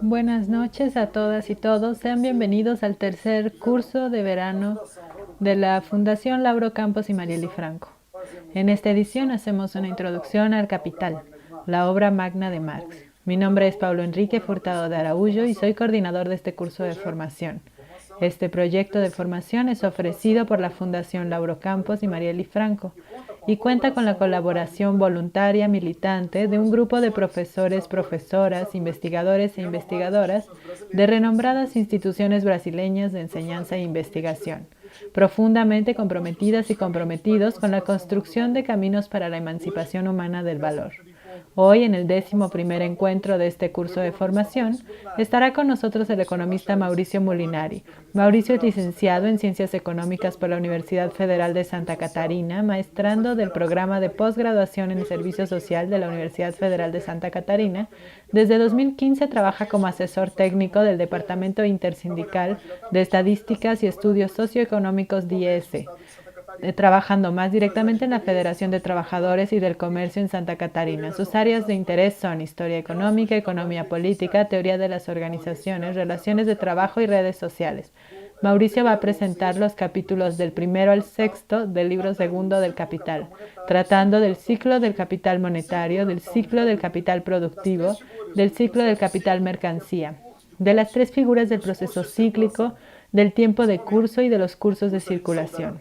Buenas noches a todas y todos. Sean bienvenidos al tercer curso de verano de la Fundación Lauro Campos y Marieli Franco. En esta edición hacemos una introducción al Capital, la obra magna de Marx. Mi nombre es Paulo Enrique Furtado de Araújo y soy coordinador de este curso de formación. Este proyecto de formación es ofrecido por la Fundación Lauro Campos y Marieli Franco y cuenta con la colaboración voluntaria militante de un grupo de profesores, profesoras, investigadores e investigadoras de renombradas instituciones brasileñas de enseñanza e investigación, profundamente comprometidas y comprometidos con la construcción de caminos para la emancipación humana del valor. Hoy, en el 11º encuentro de este curso de formación, estará con nosotros el economista Mauricio Molinari. Mauricio es licenciado en Ciencias Económicas por la Universidad Federal de Santa Catarina, maestrando del programa de posgraduación en Servicio Social de la Universidad Federal de Santa Catarina. Desde 2015 trabaja como asesor técnico del Departamento Intersindical de Estadísticas y Estudios Socioeconómicos DIESE, trabajando más directamente en la Federación de Trabajadores y del Comercio en Santa Catarina. Sus áreas de interés son historia económica, economía política, teoría de las organizaciones, relaciones de trabajo y redes sociales. Mauricio va a presentar los capítulos del 1 al 6 del libro segundo del Capital, tratando del ciclo del capital monetario, del ciclo del capital productivo, del ciclo del capital mercancía, de las tres figuras del proceso cíclico, del tiempo de curso y de los cursos de circulación.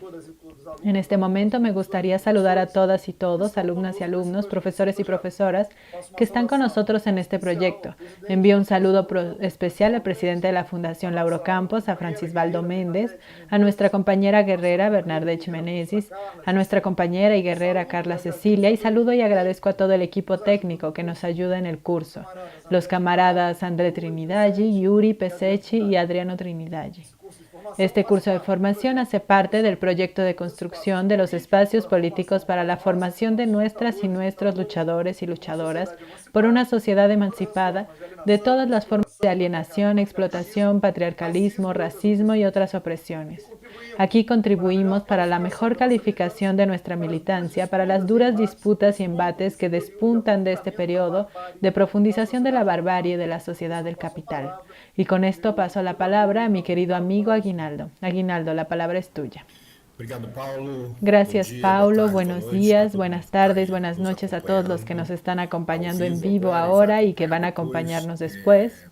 En este momento me gustaría saludar a todas y todos, alumnas y alumnos, profesores y profesoras que están con nosotros en este proyecto. Envío un saludo especial al presidente de la Fundación Lauro Campos, a Francisbaldo Méndez, a nuestra compañera guerrera Bernardech Meneses, a nuestra compañera y guerrera Carla Cecilia, y saludo y agradezco a todo el equipo técnico que nos ayuda en el curso, los camaradas André Trinidaggi, Yuri Pesechi y Adriano Trinidaggi. Este curso de formación hace parte del proyecto de construcción de los espacios políticos para la formación de nuestras y nuestros luchadores y luchadoras por una sociedad emancipada de todas las formas de alienación, explotación, patriarcalismo, racismo y otras opresiones. Aquí contribuimos para la mejor calificación de nuestra militancia, para las duras disputas y embates que despuntan de este periodo de profundización de la barbarie de la sociedad del capital. Y con esto paso la palabra a mi querido amigo Aguinaldo. Aguinaldo, la palabra es tuya. Gracias, Paulo. Buenos días, buenas tardes, buenas noches a todos los que nos están acompañando en vivo ahora y que van a acompañarnos después.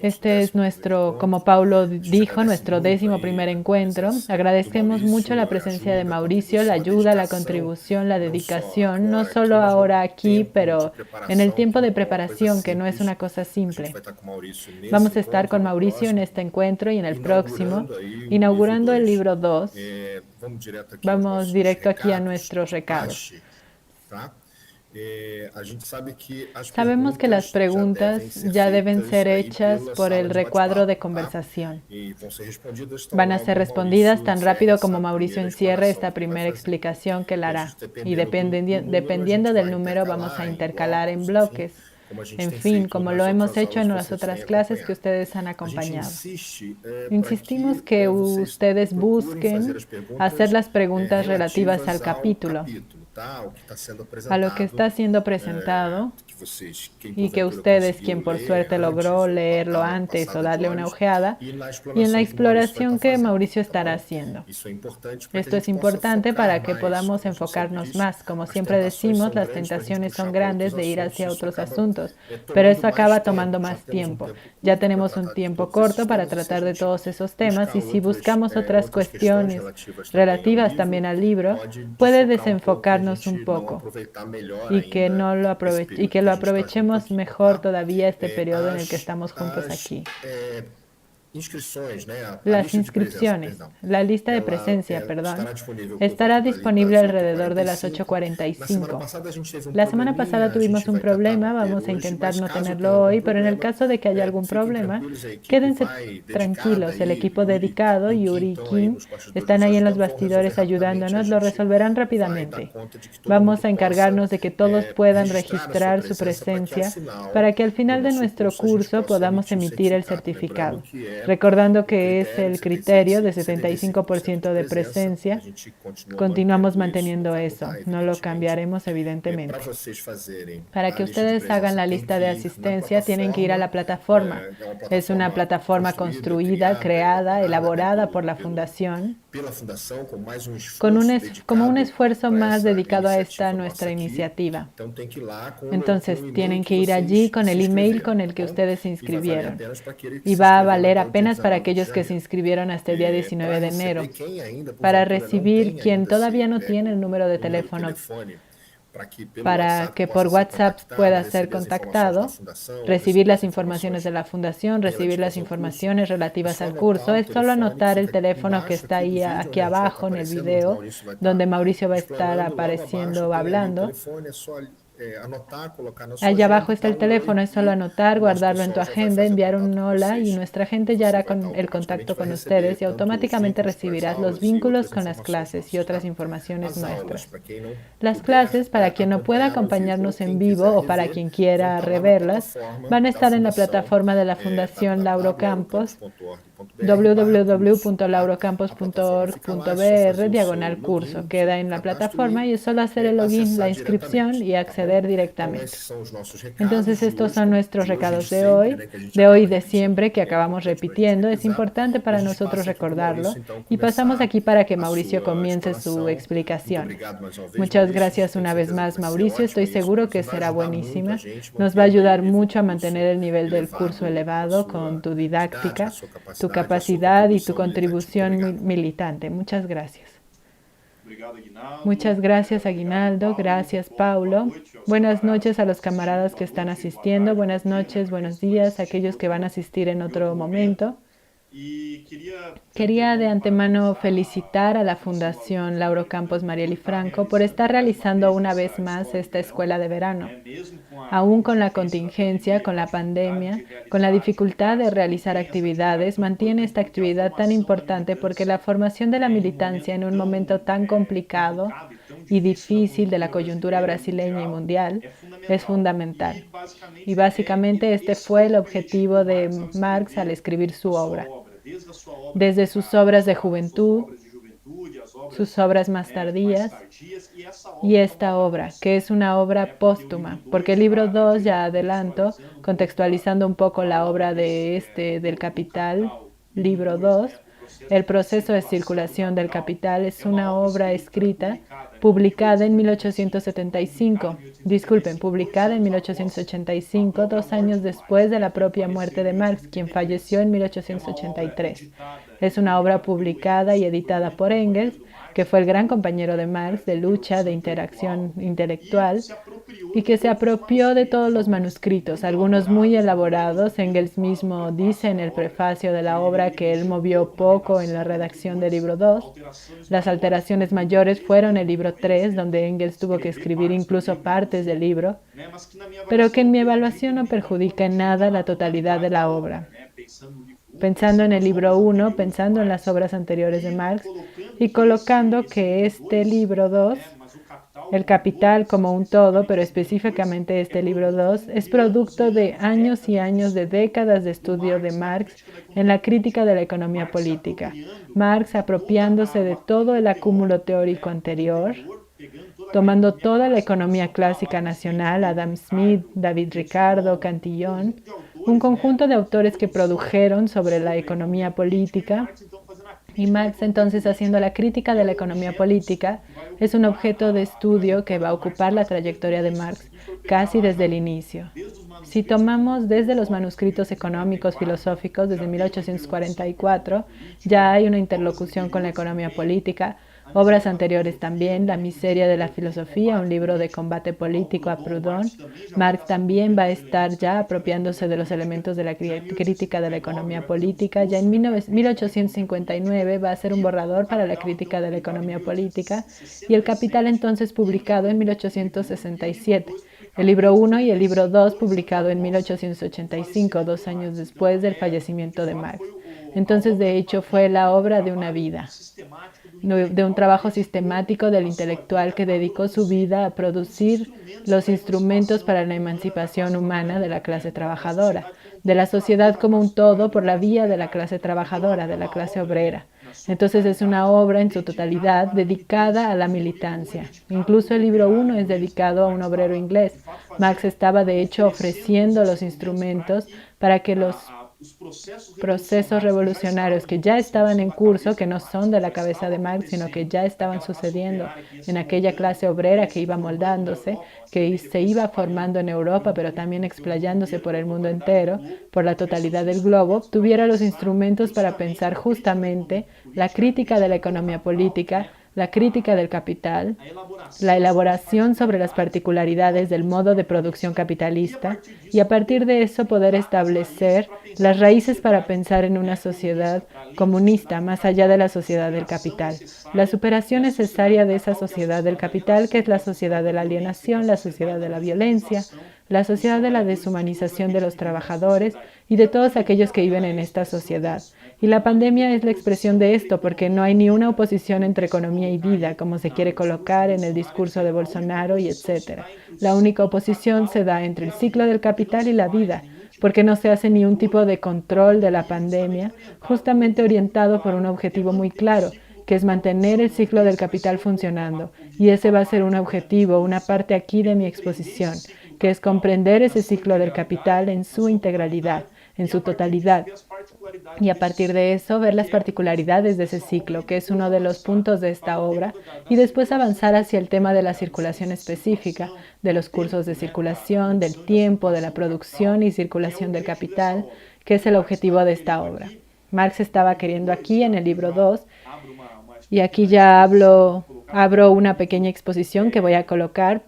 Este es nuestro, como Paulo dijo, nuestro 11º encuentro. Agradecemos mucho la presencia de Mauricio, la ayuda, la contribución, la dedicación, no solo ahora aquí, pero en el tiempo de preparación, que no es una cosa simple. Vamos a estar con Mauricio en este encuentro y en el próximo, inaugurando el libro 2. Vamos directo aquí a nuestros recados. Sabemos que las preguntas ya deben ser hechas por el recuadro de conversación. Van a ser respondidas tan rápido como Mauricio encierre esta primera explicación que él hará. Y dependiendo del número vamos a intercalar en bloques. En fin, como lo hemos hecho en las otras clases que ustedes han acompañado. Insistimos que ustedes busquen hacer las preguntas relativas al capítulo, a lo que está siendo presentado, y que ustedes, quien por suerte logró leerlo antes o darle una ojeada, y en la exploración que Mauricio estará haciendo. Esto es importante para que podamos enfocarnos más. Como siempre decimos, las tentaciones son grandes de ir hacia otros asuntos, pero eso acaba tomando más tiempo. Ya tenemos un tiempo corto para tratar de todos esos temas, y si buscamos otras cuestiones relativas también al libro, puede desenfocarnos un poco y que lo aprovechemos mejor todavía este periodo en el que estamos juntos aquí. Las inscripciones, la lista de presencia, estará disponible alrededor de las 8:45. La semana pasada tuvimos un problema, vamos a intentar no tenerlo hoy, pero en el caso de que haya algún problema, quédense tranquilos. El equipo dedicado, Yuri y Kim, están ahí en los bastidores ayudándonos, lo resolverán rápidamente. Vamos a encargarnos de que todos puedan registrar su presencia para que al final de nuestro curso podamos emitir el certificado. Recordando que es el criterio de 75% de presencia, continuamos manteniendo eso, no lo cambiaremos evidentemente. Para que ustedes hagan la lista de asistencia, tienen que ir a la plataforma. Es una plataforma construida, creada, elaborada por la Fundación, como un esfuerzo más dedicado a esta nuestra iniciativa. Entonces, tienen que ir allí con el email con el que ustedes se inscribieron. Y va a valer apenas para aquellos que se inscribieron hasta el día 19 de enero. Para recibir quien todavía no tiene el número de teléfono, para que por WhatsApp pueda ser contactado, recibir las informaciones de la Fundación, recibir las informaciones relativas al curso. Es solo anotar el teléfono que está ahí aquí abajo en el video, donde Mauricio va a estar apareciendo, hablando. Allá abajo está el teléfono, es solo anotar, guardarlo en tu agenda, enviar un hola y nuestra gente ya hará el contacto con ustedes y automáticamente recibirás los vínculos con las clases y otras informaciones nuestras. Las clases, para quien no pueda acompañarnos en vivo o para quien quiera reverlas, van a estar en la plataforma de la Fundación Lauro Campos, www.laurocampos.org.br/curso. Queda en la plataforma y es solo hacer el login, la inscripción y acceder directamente. Entonces estos son nuestros recados de hoy y de siempre que acabamos repitiendo. Es importante para nosotros recordarlo y pasamos aquí para que Mauricio comience su explicación. Muchas gracias una vez más, Mauricio. Estoy seguro que será buenísima. Nos va a ayudar mucho a mantener el nivel del curso elevado con tu didáctica, tu capacidad y tu contribución militante. Muchas gracias. Muchas gracias, Aguinaldo. Gracias, Paulo. Buenas noches a los camaradas que están asistiendo. Buenas noches, buenos días a aquellos que van a asistir en otro momento. Quería de antemano felicitar a la Fundación Lauro Campos Marielle Franco por estar realizando una vez más esta escuela de verano. Aún con la contingencia, con la pandemia, con la dificultad de realizar actividades, mantiene esta actividad tan importante porque la formación de la militancia en un momento tan complicado y difícil de la coyuntura brasileña y mundial es fundamental. Y básicamente este fue el objetivo de Marx al escribir su obra. Desde sus obras de juventud, sus obras más tardías y esta obra, que es una obra póstuma, porque el libro 2, ya adelanto, contextualizando un poco la obra del Capital, libro 2, el proceso de circulación del capital es una obra escrita, publicada en 1875, publicada en 1885, 2 años después de la propia muerte de Marx, quien falleció en 1883. Es una obra publicada y editada por Engels, que fue el gran compañero de Marx de lucha, de interacción intelectual, y que se apropió de todos los manuscritos, algunos muy elaborados. Engels mismo dice en el prefacio de la obra que él movió poco en la redacción del libro 2. Las alteraciones mayores fueron el libro 3, donde Engels tuvo que escribir incluso partes del libro, pero que en mi evaluación no perjudica en nada la totalidad de la obra. Pensando en el libro 1, pensando en las obras anteriores de Marx y colocando que este libro 2, el Capital como un todo, pero específicamente este libro 2, es producto de años y años de décadas de estudio de Marx en la crítica de la economía política. Marx apropiándose de todo el acúmulo teórico anterior, tomando toda la economía clásica nacional, Adam Smith, David Ricardo, Cantillon, un conjunto de autores que produjeron sobre la economía política, y Marx entonces haciendo la crítica de la economía política es un objeto de estudio que va a ocupar la trayectoria de Marx casi desde el inicio. Si tomamos desde los manuscritos económicos filosóficos desde 1844, ya hay una interlocución con la economía política. Obras anteriores también, La miseria de la filosofía, un libro de combate político a Proudhon. Marx también va a estar ya apropiándose de los elementos de la crítica de la economía política. Ya en 1859 va a ser un borrador para la crítica de la economía política y El Capital entonces publicado en 1867. El libro 1 y el libro 2 publicado en 1885, 2 años después del fallecimiento de Marx. Entonces, de hecho, fue la obra de una vida. de un trabajo sistemático del intelectual que dedicó su vida a producir los instrumentos para la emancipación humana de la clase trabajadora, de la sociedad como un todo por la vía de la clase trabajadora, de la clase obrera. Entonces es una obra en su totalidad dedicada a la militancia. Incluso el libro 1 es dedicado a un obrero inglés. Marx estaba de hecho ofreciendo los instrumentos para que los procesos revolucionarios que ya estaban en curso, que no son de la cabeza de Marx, sino que ya estaban sucediendo en aquella clase obrera que iba moldándose, que se iba formando en Europa, pero también explayándose por el mundo entero, por la totalidad del globo, tuviera los instrumentos para pensar justamente la crítica de la economía política, la crítica del capital, la elaboración sobre las particularidades del modo de producción capitalista y a partir de eso poder establecer las raíces para pensar en una sociedad comunista más allá de la sociedad del capital. La superación necesaria de esa sociedad del capital, que es la sociedad de la alienación, la sociedad de la violencia, la sociedad de la deshumanización de los trabajadores y de todos aquellos que viven en esta sociedad. Y la pandemia es la expresión de esto, porque no hay ni una oposición entre economía y vida, como se quiere colocar en el discurso de Bolsonaro y etc. La única oposición se da entre el ciclo del capital y la vida, porque no se hace ni un tipo de control de la pandemia, justamente orientado por un objetivo muy claro, que es mantener el ciclo del capital funcionando. Y ese va a ser un objetivo, una parte aquí de mi exposición, que es comprender ese ciclo del capital en su integralidad, en su totalidad. Y a partir de eso, ver las particularidades de ese ciclo, que es uno de los puntos de esta obra, y después avanzar hacia el tema de la circulación específica, de los cursos de circulación, del tiempo, de la producción y circulación del capital, que es el objetivo de esta obra. Marx estaba queriendo aquí, en el libro 2, y aquí ya abro una pequeña exposición que voy a colocar,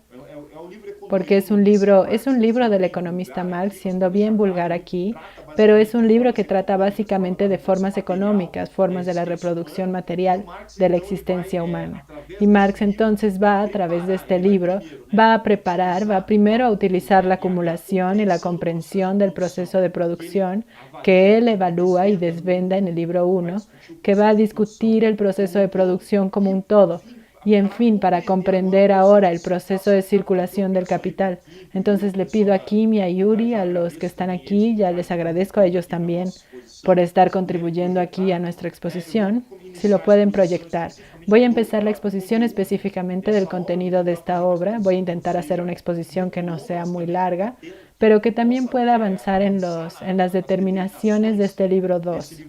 porque es un libro del economista Marx, siendo bien vulgar aquí, pero es un libro que trata básicamente de formas económicas, formas de la reproducción material de la existencia humana. Y Marx entonces va, a través de este libro, va primero a utilizar la acumulación y la comprensión del proceso de producción que él evalúa y desvenda en el libro 1, que va a discutir el proceso de producción como un todo, y en fin, para comprender ahora el proceso de circulación del capital. Entonces le pido a Kim y a Yuri, a los que están aquí, ya les agradezco a ellos también por estar contribuyendo aquí a nuestra exposición, si lo pueden proyectar. Voy a empezar la exposición específicamente del contenido de esta obra. Voy a intentar hacer una exposición que no sea muy larga, pero que también pueda avanzar en las determinaciones de este libro 2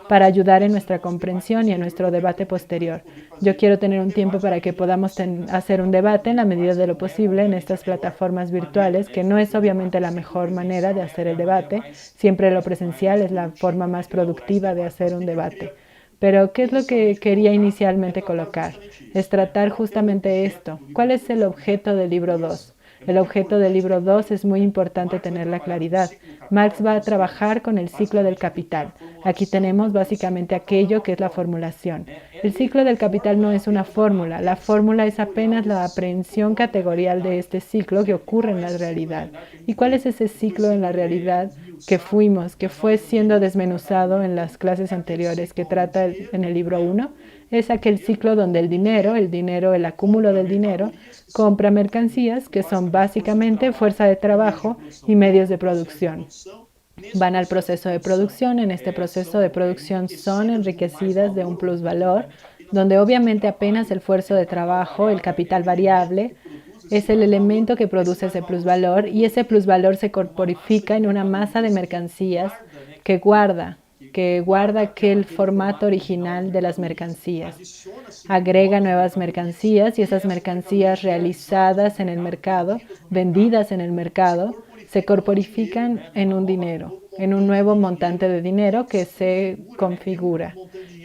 para ayudar en nuestra comprensión y en nuestro debate posterior. Yo quiero tener un tiempo para que podamos hacer un debate en la medida de lo posible en estas plataformas virtuales, que no es obviamente la mejor manera de hacer el debate. Siempre lo presencial es la forma más productiva de hacer un debate. Pero, ¿qué es lo que quería inicialmente colocar? Es tratar justamente esto. ¿Cuál es el objeto del libro 2? El objeto del libro 2 es muy importante tener la claridad. Marx va a trabajar con el ciclo del capital. Aquí tenemos básicamente aquello que es la formulación. El ciclo del capital no es una fórmula. La fórmula es apenas la aprehensión categorial de este ciclo que ocurre en la realidad. ¿Y cuál es ese ciclo en la realidad que fue siendo desmenuzado en las clases anteriores que trata en el libro 1? Es aquel ciclo donde el acúmulo del dinero, compra mercancías que son básicamente fuerza de trabajo y medios de producción. Van al proceso de producción. En este proceso de producción son enriquecidas de un plusvalor, donde obviamente apenas el esfuerzo de trabajo, el capital variable, es el elemento que produce ese plusvalor y ese plusvalor se corporifica en una masa de mercancías que guarda aquel formato original de las mercancías. Agrega nuevas mercancías y esas mercancías realizadas en el mercado, vendidas en el mercado, se corporifican en un dinero, en un nuevo montante de dinero que se configura.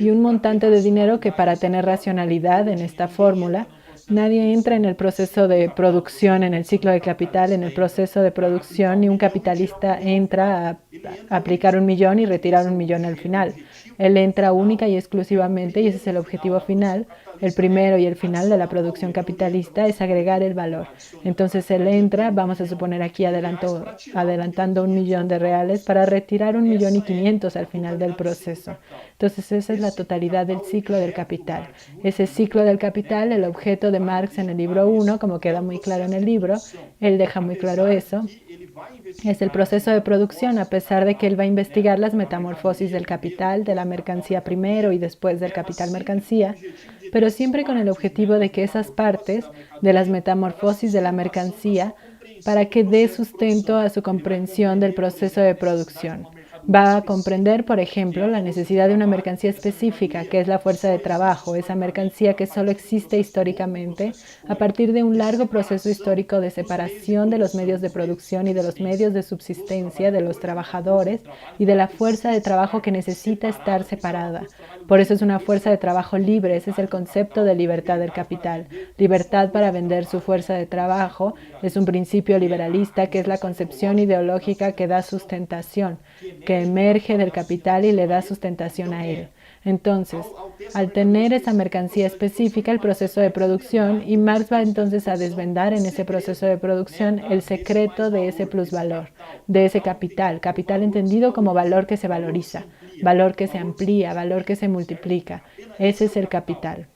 Y un montante de dinero que, para tener racionalidad en esta fórmula, nadie entra en el proceso de producción, en el ciclo de capital, en el proceso de producción, ni un capitalista entra a aplicar 1.000.000 y retirar 1.000.000 al final. Él entra única y exclusivamente, y ese es el objetivo final, el primero y el final de la producción capitalista es agregar el valor. Entonces él entra, vamos a suponer aquí adelantando 1.000.000 de reales para retirar 1.500.000 al final del proceso. Entonces esa es la totalidad del ciclo del capital. Ese ciclo del capital, el objeto de Marx en el libro 1, como queda muy claro en el libro, él deja muy claro eso, es el proceso de producción, a pesar de que él va a investigar las metamorfosis del capital, de la mercancía primero y después del capital mercancía, pero siempre con el objetivo de que esas partes de las metamorfosis de la mercancía, para que dé sustento a su comprensión del proceso de producción. Va a comprender, por ejemplo, la necesidad de una mercancía específica, que es la fuerza de trabajo, esa mercancía que solo existe históricamente a partir de un largo proceso histórico de separación de los medios de producción y de los medios de subsistencia de los trabajadores y de la fuerza de trabajo que necesita estar separada. Por eso es una fuerza de trabajo libre, ese es el concepto de libertad del capital. Libertad para vender su fuerza de trabajo es un principio liberalista que es la concepción ideológica que da sustentación, que emerge del capital y le da sustentación a él. Entonces, al tener esa mercancía específica, el proceso de producción, y Marx va entonces a desvendar en ese proceso de producción el secreto de ese plusvalor, de ese capital, capital entendido como valor que se valoriza, valor que se amplía, valor que se multiplica. Ese es el capital.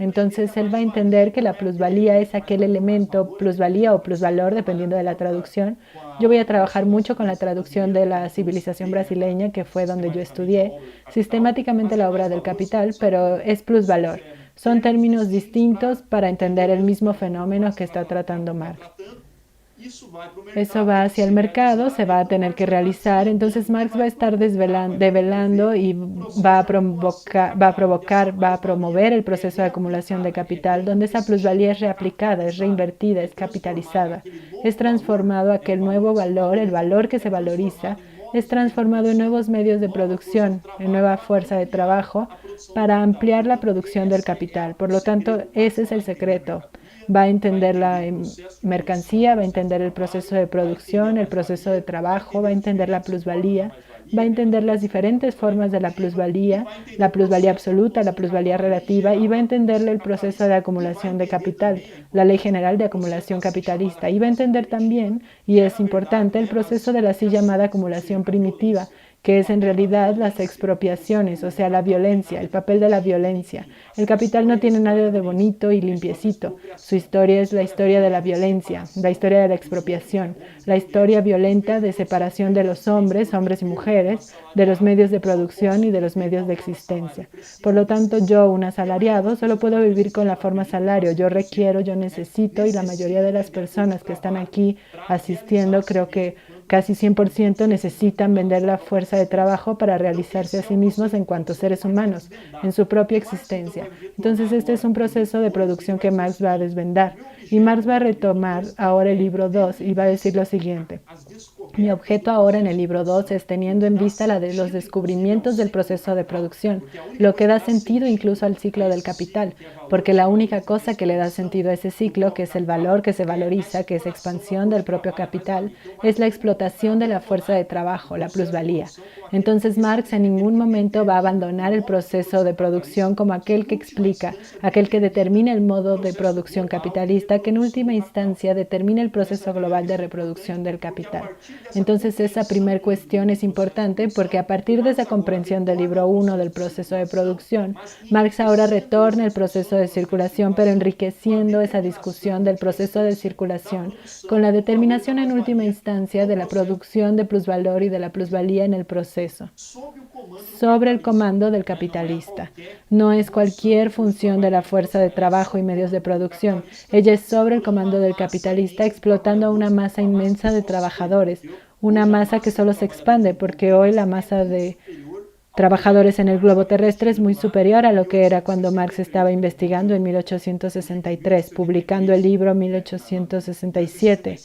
Entonces él va a entender que la plusvalía es aquel elemento, plusvalía o plusvalor, dependiendo de la traducción. Yo voy a trabajar mucho con la traducción de la civilización brasileña, que fue donde yo estudié sistemáticamente la obra del Capital, pero es plusvalor. Son términos distintos para entender el mismo fenómeno que está tratando Marx. Eso va hacia el mercado, se va a tener que realizar, entonces Marx va a estar develando y va a promover el proceso de acumulación de capital, donde esa plusvalía es reaplicada, es reinvertida, es capitalizada, es transformado aquel nuevo valor, el valor que se valoriza, es transformado en nuevos medios de producción, en nueva fuerza de trabajo para ampliar la producción del capital. Por lo tanto, ese es el secreto. Va a entender la mercancía, va a entender el proceso de producción, el proceso de trabajo, va a entender la plusvalía, va a entender las diferentes formas de la plusvalía absoluta, la plusvalía relativa, y va a entenderle el proceso de acumulación de capital, la ley general de acumulación capitalista, y va a entender también, y es importante, el proceso de la así llamada acumulación primitiva, que es en realidad las expropiaciones, o sea, la violencia, el papel de la violencia. El capital no tiene nada de bonito y limpiecito. Su historia es la historia de la violencia, la historia de la expropiación, la historia violenta de separación de los hombres y mujeres, de los medios de producción y de los medios de existencia. Por lo tanto, yo, un asalariado, solo puedo vivir con la forma salario. Yo requiero, yo necesito, y la mayoría de las personas que están aquí asistiendo, creo que casi 100% necesitan vender la fuerza de trabajo para realizarse a sí mismos en cuanto seres humanos, en su propia existencia. Entonces, este es un proceso de producción que Marx va a desvendar. Y Marx va a retomar ahora el libro 2 y va a decir lo siguiente. Mi objeto ahora en el libro 2 es teniendo en vista los descubrimientos del proceso de producción, lo que da sentido incluso al ciclo del capital, porque la única cosa que le da sentido a ese ciclo, que es el valor que se valoriza, que es expansión del propio capital, es la explotación de la fuerza de trabajo, la plusvalía. Entonces Marx en ningún momento va a abandonar el proceso de producción como aquel que explica, aquel que determina el modo de producción capitalista, que en última instancia determina el proceso global de reproducción del capital. Entonces esa primera cuestión es importante porque a partir de esa comprensión del libro 1 del proceso de producción, Marx ahora retorna al proceso de circulación, pero enriqueciendo esa discusión del proceso de circulación con la determinación en última instancia de la producción de plusvalor y de la plusvalía en el proceso, sobre el comando del capitalista. No es cualquier función de la fuerza de trabajo y medios de producción. Ella es sobre el comando del capitalista, explotando a una masa inmensa de trabajadores, una masa que solo se expande, porque hoy la masa de trabajadores en el globo terrestre es muy superior a lo que era cuando Marx estaba investigando en 1863, publicando el libro 1867,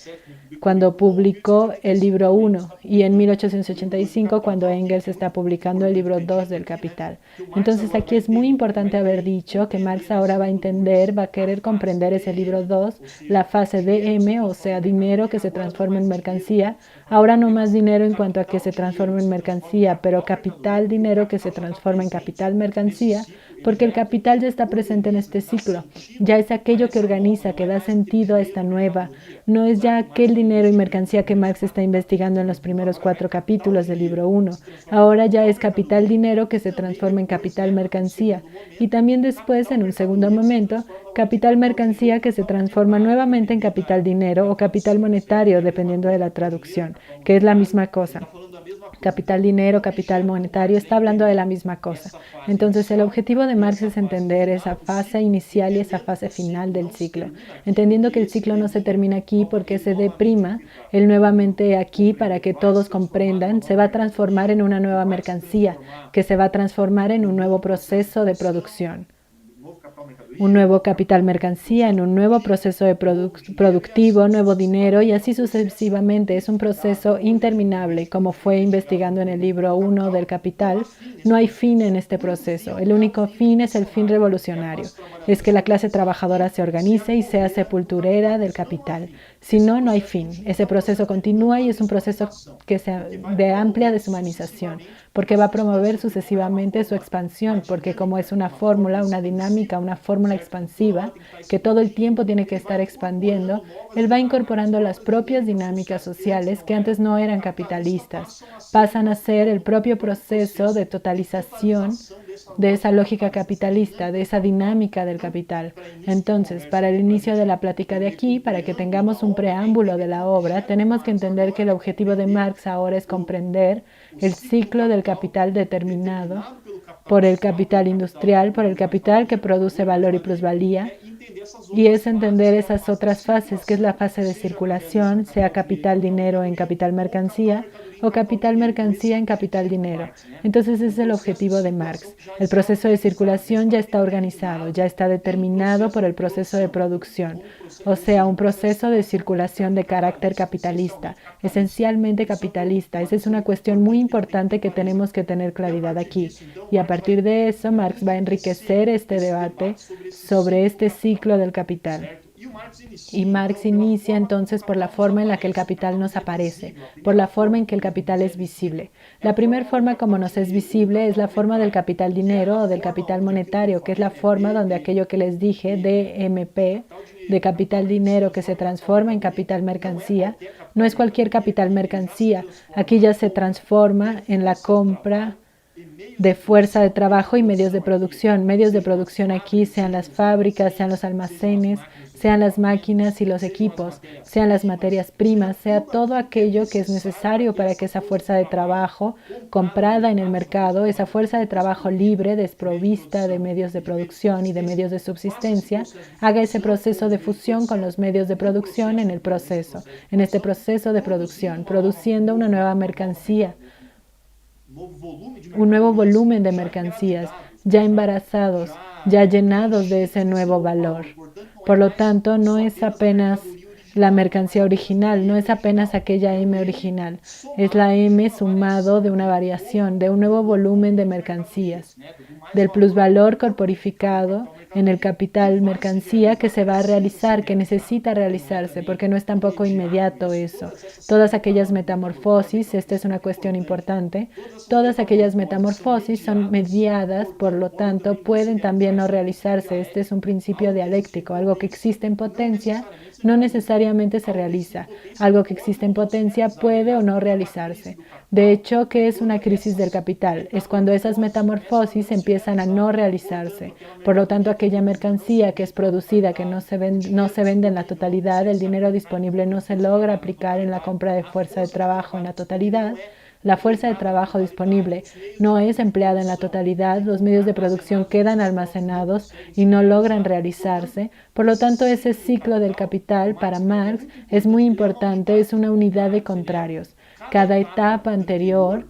cuando publicó el libro 1, y en 1885 cuando Engels está publicando el libro 2 del Capital. Entonces aquí es muy importante haber dicho que Marx ahora va a entender, va a querer comprender ese libro 2, la fase DM, o sea, dinero que se transforma en mercancía. Ahora no más dinero en cuanto a que se transforma en mercancía, pero capital, dinero que se transforma en capital, mercancía, porque el capital ya está presente en este ciclo, ya es aquello que organiza, que da sentido a esta nueva, no es ya aquel dinero y mercancía que Marx está investigando en los primeros 4 capítulos del libro 1, ahora ya es capital dinero que se transforma en capital mercancía, y también después, en un segundo momento, capital mercancía que se transforma nuevamente en capital dinero o capital monetario, dependiendo de la traducción, que es la misma cosa. Capital dinero, capital monetario, está hablando de la misma cosa. Entonces, el objetivo de Marx es entender esa fase inicial y esa fase final del ciclo, entendiendo que el ciclo no se termina aquí porque se deprima, él nuevamente aquí para que todos comprendan, se va a transformar en una nueva mercancía, que se va a transformar en un nuevo proceso de producción. Un nuevo capital mercancía en un nuevo proceso de productivo, nuevo dinero y así sucesivamente. Es un proceso interminable, como fue investigando en el libro 1 del Capital. No hay fin en este proceso. El único fin es el fin revolucionario. Es que la clase trabajadora se organice y sea sepulturera del capital. Si no, no hay fin. Ese proceso continúa y es un proceso que sea de amplia deshumanización, porque va a promover sucesivamente su expansión, porque como es una fórmula, una dinámica, una fórmula expansiva, que todo el tiempo tiene que estar expandiendo, él va incorporando las propias dinámicas sociales que antes no eran capitalistas, pasan a ser el propio proceso de totalización de esa lógica capitalista, de esa dinámica del capital. Entonces, para el inicio de la plática de aquí, para que tengamos un preámbulo de la obra, tenemos que entender que el objetivo de Marx ahora es comprender el ciclo del capital determinado por el capital industrial, por el capital que produce valor y plusvalía, y es entender esas otras fases, que es la fase de circulación, sea capital dinero en capital mercancía o capital mercancía en capital dinero. Entonces ese es el objetivo de Marx. El proceso de circulación ya está organizado, ya está determinado por el proceso de producción, o sea, un proceso de circulación de carácter capitalista, esencialmente capitalista. Esa es una cuestión muy importante que tenemos que tener claridad aquí. Y a partir de eso, Marx va a enriquecer este debate sobre este ciclo del capital. Y Marx inicia entonces por la forma en la que el capital nos aparece, por la forma en que el capital es visible. La primera forma como nos es visible es la forma del capital dinero o del capital monetario, que es la forma donde aquello que les dije, DMP, de capital dinero que se transforma en capital mercancía, no es cualquier capital mercancía. Aquí ya se transforma en la compra de fuerza de trabajo y medios de producción. Medios de producción aquí sean las fábricas, sean los almacenes, sean las máquinas y los equipos, sean las materias primas, sea todo aquello que es necesario para que esa fuerza de trabajo comprada en el mercado, esa fuerza de trabajo libre, desprovista de medios de producción y de medios de subsistencia, haga ese proceso de fusión con los medios de producción en el proceso, en este proceso de producción, produciendo una nueva mercancía, un nuevo volumen de mercancías, ya embarazados, ya llenados de ese nuevo valor. Por lo tanto, no es apenas la mercancía original, no es apenas aquella M original, es la M sumado de una variación, de un nuevo volumen de mercancías, del plusvalor corporificado en el capital mercancía que se va a realizar, que necesita realizarse, porque no es tampoco inmediato eso. Todas aquellas metamorfosis, esta es una cuestión importante, todas aquellas metamorfosis son mediadas, por lo tanto, pueden también no realizarse. Este es un principio dialéctico, algo que existe en potencia no necesariamente se realiza. Algo que existe en potencia puede o no realizarse. De hecho, ¿qué es una crisis del capital? Es cuando esas metamorfosis empiezan a no realizarse. Por lo tanto, aquella mercancía que es producida, que no se vende en la totalidad, el dinero disponible no se logra aplicar en la compra de fuerza de trabajo en la totalidad. La fuerza de trabajo disponible no es empleada en la totalidad, los medios de producción quedan almacenados y no logran realizarse. Por lo tanto, ese ciclo del capital para Marx es muy importante, es una unidad de contrarios. Cada etapa anterior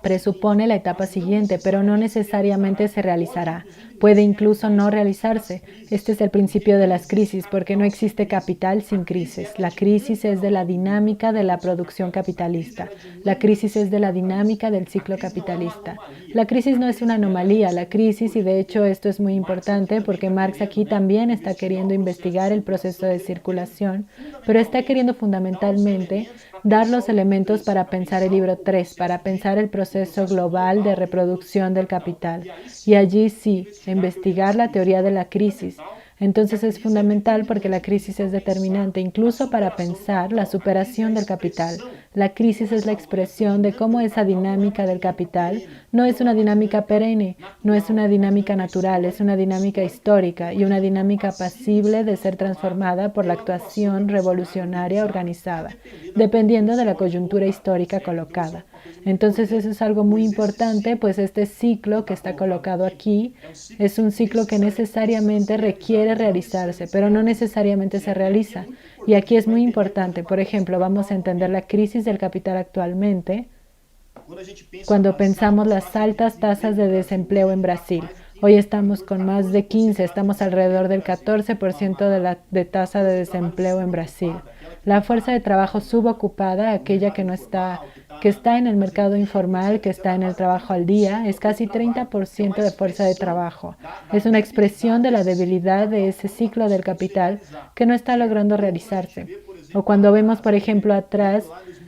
presupone la etapa siguiente, pero no necesariamente se realizará. puede incluso no realizarse. Este es el principio de las crisis, porque no existe capital sin crisis. La crisis es de la dinámica de la producción capitalista. La crisis es de la dinámica del ciclo capitalista. La crisis no es una anomalía, la crisis, y de hecho esto es muy importante porque Marx aquí también está queriendo investigar el proceso de circulación, pero está queriendo fundamentalmente dar los elementos para pensar el libro 3, para pensar el proceso global de reproducción del capital. Y allí sí, investigar la teoría de la crisis. Entonces es fundamental porque la crisis es determinante incluso para pensar la superación del capital. La crisis es la expresión de cómo esa dinámica del capital no es una dinámica perenne, no es una dinámica natural, es una dinámica histórica y una dinámica pasible de ser transformada por la actuación revolucionaria organizada, dependiendo de la coyuntura histórica colocada. Entonces eso es algo muy importante, pues este ciclo que está colocado aquí es un ciclo que necesariamente requiere realizarse, pero no necesariamente se realiza. Y aquí es muy importante, por ejemplo, vamos a entender la crisis del capital actualmente cuando pensamos las altas tasas de desempleo en Brasil. Hoy estamos con más de 15, estamos alrededor del 14% de tasa de desempleo en Brasil. La fuerza de trabajo subocupada, aquella que está en el mercado informal, que está en el trabajo al día, es casi 30% de fuerza de trabajo. Es una expresión de la debilidad de ese ciclo del capital que no está logrando realizarse. O cuando vemos, por ejemplo, atrás,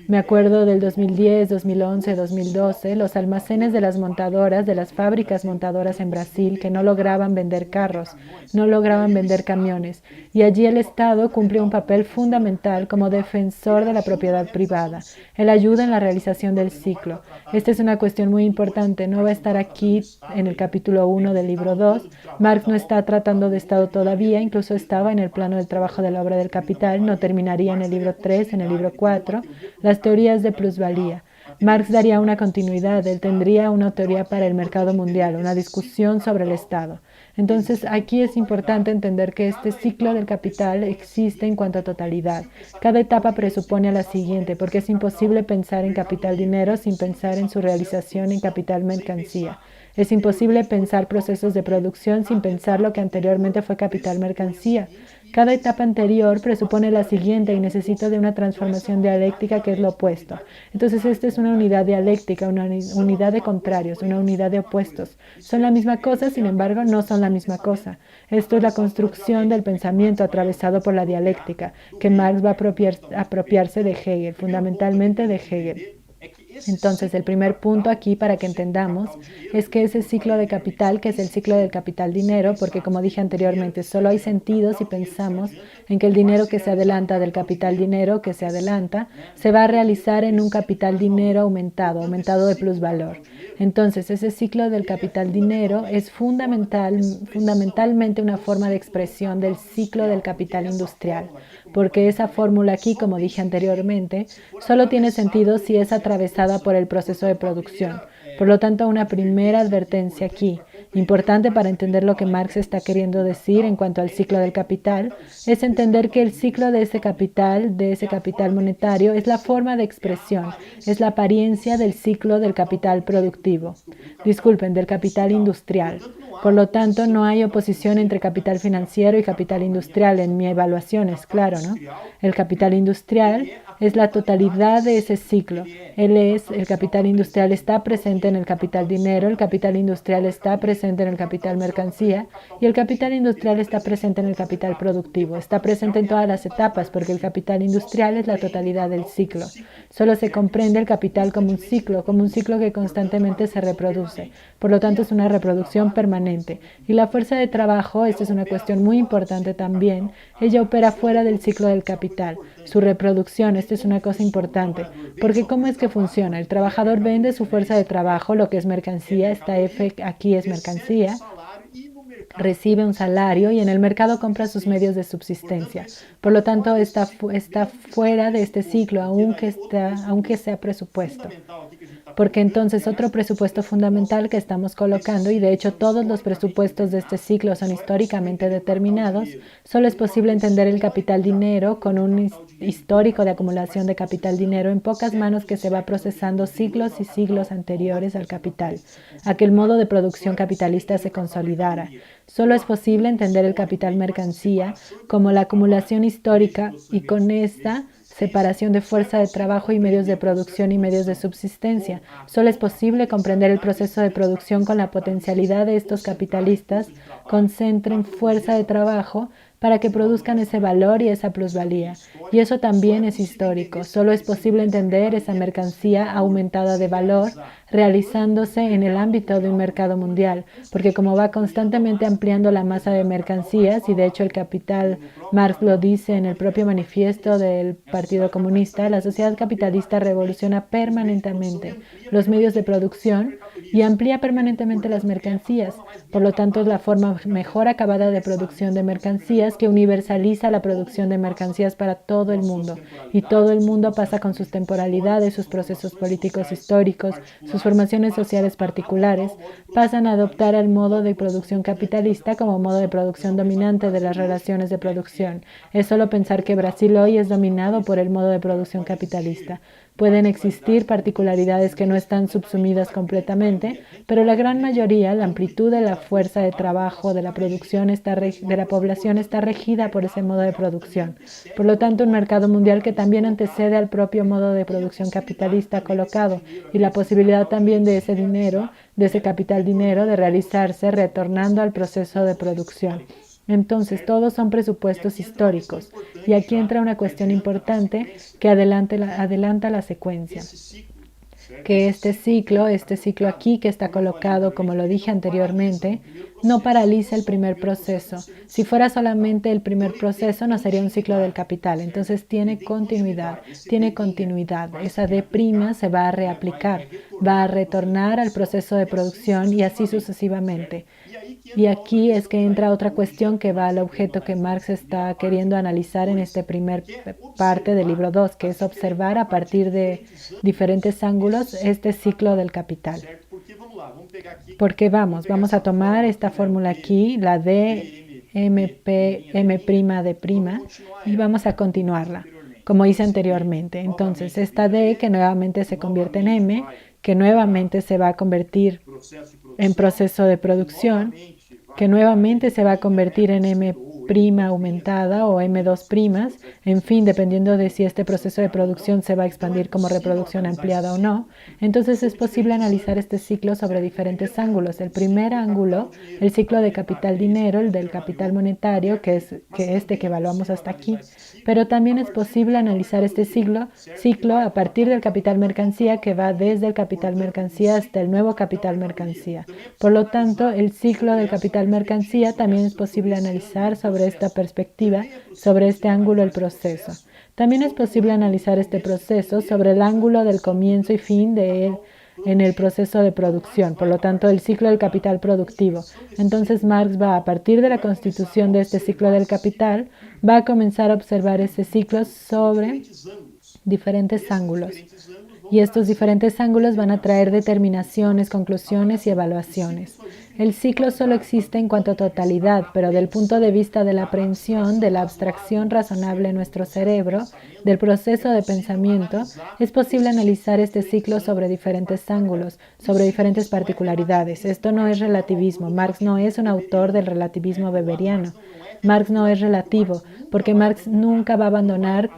me acuerdo del 2010, 2011, 2012, los almacenes de las montadoras, de las fábricas montadoras en Brasil que no lograban vender carros, no lograban vender camiones. Y allí el Estado cumple un papel fundamental como defensor de la propiedad privada. Él ayuda en la realización del ciclo. Esta es una cuestión muy importante. No va a estar aquí en el capítulo 1 del libro 2. Marx no está tratando de Estado todavía, incluso estaba en el plano del trabajo de la obra del capital, no terminaría en el libro 3, en el libro 4. Las teorías de plusvalía. Marx daría una continuidad, él tendría una teoría para el mercado mundial, una discusión sobre el Estado. Entonces, aquí es importante entender que este ciclo del capital existe en cuanto a totalidad. Cada etapa presupone a la siguiente, porque es imposible pensar en capital-dinero sin pensar en su realización en capital-mercancía. Es imposible pensar procesos de producción sin pensar lo que anteriormente fue capital-mercancía. Cada etapa anterior presupone la siguiente y necesita de una transformación dialéctica que es lo opuesto. Entonces, esta es una unidad dialéctica, una unidad de contrarios, una unidad de opuestos. Son la misma cosa, sin embargo, no son la misma cosa. Esto es la construcción del pensamiento atravesado por la dialéctica, que Marx va a apropiarse de Hegel, fundamentalmente de Hegel. Entonces, el primer punto aquí para que entendamos es que ese ciclo de capital, que es el ciclo del capital-dinero, porque como dije anteriormente, solo hay sentido si pensamos en que el dinero que se adelanta del capital-dinero que se adelanta, se va a realizar en un capital-dinero aumentado de plusvalor. Entonces, ese ciclo del capital-dinero es fundamentalmente una forma de expresión del ciclo del capital industrial, porque esa fórmula aquí, como dije anteriormente, solo tiene sentido si es atravesada por el proceso de producción. Por lo tanto, una primera advertencia aquí, importante para entender lo que Marx está queriendo decir en cuanto al ciclo del capital, es entender que el ciclo de ese capital monetario, es la forma de expresión, es la apariencia del ciclo del capital productivo. Disculpen, del capital industrial. Por lo tanto, no hay oposición entre capital financiero y capital industrial en mi evaluación, es claro, ¿no? El capital industrial es la totalidad de ese ciclo. El capital industrial está presente en el capital dinero, el capital industrial está presente en el capital mercancía y el capital industrial está presente en el capital productivo. Está presente en todas las etapas porque el capital industrial es la totalidad del ciclo. Solo se comprende el capital como un ciclo que constantemente se reproduce. Por lo tanto, es una reproducción permanente. Y la fuerza de trabajo, esta es una cuestión muy importante también, ella opera fuera del ciclo del capital. Su reproducción, esta es una cosa importante, porque ¿cómo es que funciona? El trabajador vende su fuerza de trabajo, lo que es mercancía, esta F aquí es mercancía, recibe un salario y en el mercado compra sus medios de subsistencia. Por lo tanto, está fuera de este ciclo, aunque sea presupuesto. Porque entonces otro presupuesto fundamental que estamos colocando, y de hecho todos los presupuestos de este ciclo son históricamente determinados, solo es posible entender el capital dinero con un histórico de acumulación de capital dinero en pocas manos que se va procesando siglos y siglos anteriores al capital, a que el modo de producción capitalista se consolidara. Solo es posible entender el capital mercancía como la acumulación histórica y con esta separación de fuerza de trabajo y medios de producción y medios de subsistencia. Solo es posible comprender el proceso de producción con la potencialidad de estos capitalistas concentren fuerza de trabajo para que produzcan ese valor y esa plusvalía. Y eso también es histórico. Solo es posible entender esa mercancía aumentada de valor realizándose en el ámbito de un mercado mundial, porque como va constantemente ampliando la masa de mercancías, y de hecho el capital, Marx lo dice en el propio manifiesto del Partido Comunista, la sociedad capitalista revoluciona permanentemente los medios de producción y amplía permanentemente las mercancías. Por lo tanto, es la forma mejor acabada de producción de mercancías que universaliza la producción de mercancías para todo el mundo. Y todo el mundo pasa con sus temporalidades, sus procesos políticos históricos, sus formaciones sociales particulares, pasan a adoptar el modo de producción capitalista como modo de producción dominante de las relaciones de producción. Es solo pensar que Brasil hoy es dominado por el modo de producción capitalista. Pueden existir particularidades que no están subsumidas completamente, pero la gran mayoría, la amplitud de la fuerza de trabajo de la producción de la población está regida por ese modo de producción. Por lo tanto, un mercado mundial que también antecede al propio modo de producción capitalista colocado y la posibilidad también de ese dinero, de ese capital dinero, de realizarse retornando al proceso de producción. Entonces, todos son presupuestos históricos. Y aquí entra una cuestión importante que adelanta la secuencia. Que este ciclo aquí que está colocado, como lo dije anteriormente, no paraliza el primer proceso. Si fuera solamente el primer proceso, no sería un ciclo del capital. Entonces tiene continuidad. Esa D' se va a reaplicar, va a retornar al proceso de producción y así sucesivamente. Y aquí es que entra otra cuestión que va al objeto que Marx está queriendo analizar en esta primer parte del libro 2, que es observar a partir de diferentes ángulos este ciclo del capital. Porque vamos a tomar esta fórmula aquí, la de M', y vamos a continuarla, como hice anteriormente. Entonces, esta D que nuevamente se convierte en M, que nuevamente se va a convertir en proceso de producción, que nuevamente se va a convertir en M' aumentada o M2', en fin, dependiendo de si este proceso de producción se va a expandir como reproducción ampliada o no. Entonces es posible analizar este ciclo sobre diferentes ángulos. El primer ángulo, el ciclo de capital dinero, el del capital monetario, que es que evaluamos hasta aquí. Pero también es posible analizar este ciclo a partir del capital mercancía, que va desde el capital mercancía hasta el nuevo capital mercancía. Por lo tanto, el ciclo del capital mercancía también es posible analizar sobre esta perspectiva, sobre este ángulo el proceso. También es posible analizar este proceso sobre el ángulo del comienzo y fin de él en el proceso de producción, por lo tanto el ciclo del capital productivo. Entonces Marx va, a partir de la constitución de este ciclo del capital, va a comenzar a observar ese ciclo sobre diferentes ángulos. Y estos diferentes ángulos van a traer determinaciones, conclusiones y evaluaciones. El ciclo solo existe en cuanto a totalidad, pero del punto de vista de la aprehensión, de la abstracción razonable en nuestro cerebro, del proceso de pensamiento, es posible analizar este ciclo sobre diferentes ángulos, sobre diferentes particularidades. Esto no es relativismo. Marx no es un autor del relativismo weberiano. Marx no es relativo, porque Marx nunca va a abandonar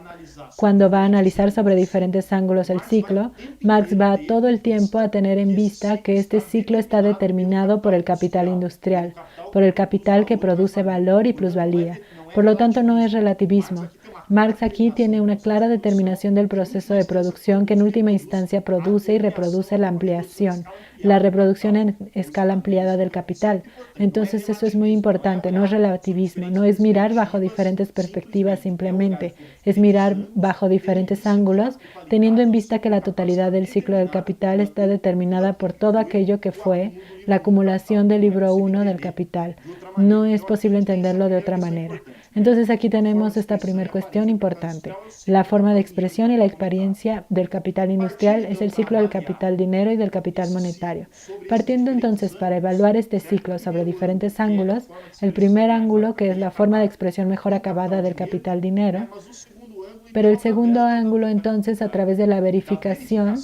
cuando va a analizar sobre diferentes ángulos el ciclo. Marx va todo el tiempo a tener en vista que este ciclo está determinado por el capital industrial, por el capital que produce valor y plusvalía. Por lo tanto, no es relativismo. Marx aquí tiene una clara determinación del proceso de producción que en última instancia produce y reproduce la ampliación, la reproducción en escala ampliada del capital. Entonces eso es muy importante, no es relativismo, no es mirar bajo diferentes perspectivas simplemente, es mirar bajo diferentes ángulos, teniendo en vista que la totalidad del ciclo del capital está determinada por todo aquello que fue la acumulación del libro 1 del capital. No es posible entenderlo de otra manera. Entonces aquí tenemos esta primera cuestión importante. La forma de expresión y la experiencia del capital industrial es el ciclo del capital dinero y del capital monetario. Partiendo entonces para evaluar este ciclo sobre diferentes ángulos, el primer ángulo, que es la forma de expresión mejor acabada del capital dinero, pero el segundo ángulo entonces a través de la verificación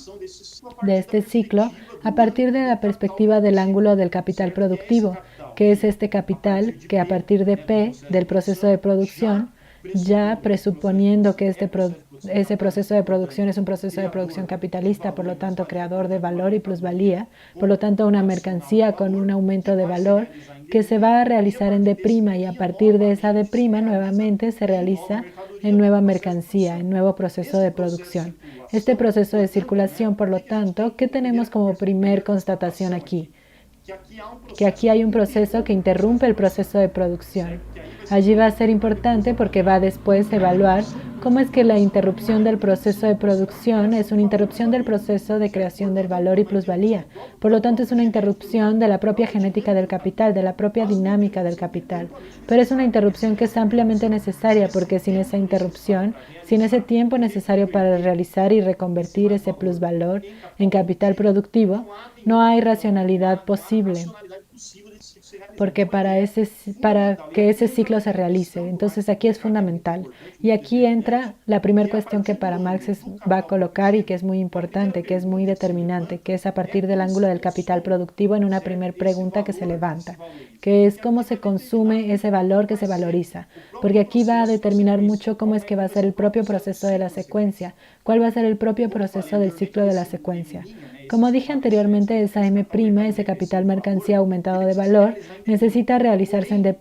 de este ciclo a partir de la perspectiva del ángulo del capital productivo, que es este capital que a partir de P, del proceso de producción, ya presuponiendo que ese proceso de producción es un proceso de producción capitalista, por lo tanto creador de valor y plusvalía, por lo tanto una mercancía con un aumento de valor que se va a realizar en D' y a partir de esa D' nuevamente se realiza en nueva mercancía, en nuevo proceso de producción. Este proceso de circulación, por lo tanto, ¿qué tenemos como primer constatación aquí? Que aquí hay un proceso que interrumpe el proceso de producción. Allí va a ser importante porque va después a evaluar cómo es que la interrupción del proceso de producción es una interrupción del proceso de creación del valor y plusvalía. Por lo tanto, es una interrupción de la propia genética del capital, de la propia dinámica del capital. Pero es una interrupción que es ampliamente necesaria porque sin esa interrupción, sin ese tiempo necesario para realizar y reconvertir ese plusvalor en capital productivo, no hay racionalidad posible. Porque para que ese ciclo se realice. Entonces aquí es fundamental. Y aquí entra la primera cuestión que para Marx va a colocar y que es muy importante, que es muy determinante, que es a partir del ángulo del capital productivo en una primera pregunta que se levanta, que es cómo se consume ese valor que se valoriza. Porque aquí va a determinar mucho cómo es que va a ser el propio proceso de la secuencia, cuál va a ser el propio proceso del ciclo de la secuencia. Como dije anteriormente, esa M', ese capital mercancía aumentado de valor, necesita realizarse en D'.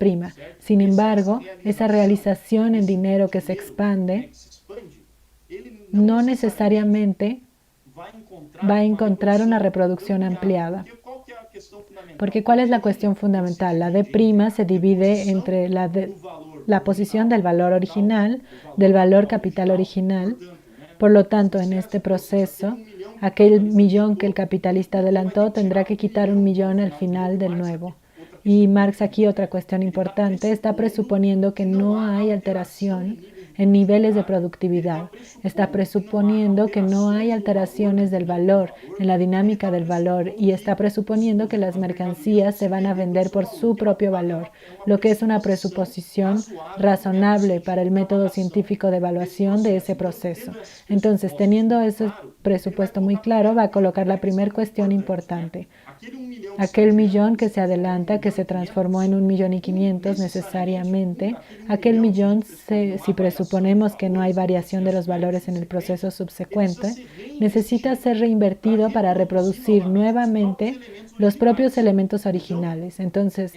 Sin embargo, esa realización en dinero que se expande no necesariamente va a encontrar una reproducción ampliada. Porque ¿cuál es la cuestión fundamental? La D' se divide entre la posición del valor original, del valor capital original. Por lo tanto, en este proceso, aquel millón que el capitalista adelantó tendrá que quitar un millón al final del nuevo. Y Marx aquí, otra cuestión importante, está presuponiendo que no hay alteración en niveles de productividad. Está presuponiendo que no hay alteraciones del valor, en la dinámica del valor, y está presuponiendo que las mercancías se van a vender por su propio valor, lo que es una presuposición razonable para el método científico de evaluación de ese proceso. Entonces, teniendo ese presupuesto muy claro, va a colocar la primera cuestión importante. Aquel millón que se adelanta, que se transformó en 1.500.000 necesariamente, aquel millón, si presuponemos que no hay variación de los valores en el proceso subsecuente, necesita ser reinvertido para reproducir nuevamente los propios elementos originales. Entonces,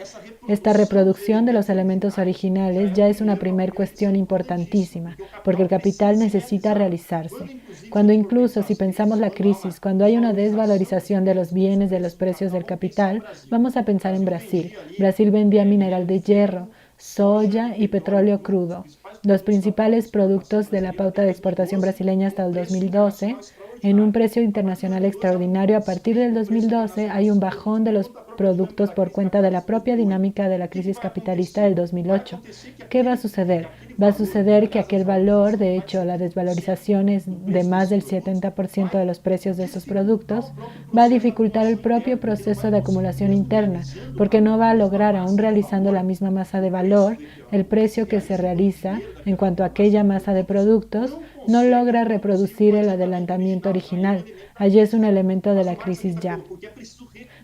esta reproducción de los elementos originales ya es una primera cuestión importantísima, porque el capital necesita realizarse. Cuando incluso, si pensamos la crisis, cuando hay una desvalorización de los bienes, de los precios del capital, vamos a pensar en Brasil. Brasil vendía mineral de hierro, soya y petróleo crudo, los principales productos de la pauta de exportación brasileña hasta el 2012, en un precio internacional extraordinario. A partir del 2012 hay un bajón de los productos por cuenta de la propia dinámica de la crisis capitalista del 2008. ¿Qué va a suceder? Va a suceder que aquel valor, de hecho la desvalorización es de más del 70% de los precios de esos productos, va a dificultar el propio proceso de acumulación interna, porque no va a lograr, aún realizando la misma masa de valor, el precio que se realiza en cuanto a aquella masa de productos, no logra reproducir el adelantamiento original. Allí es un elemento de la crisis ya.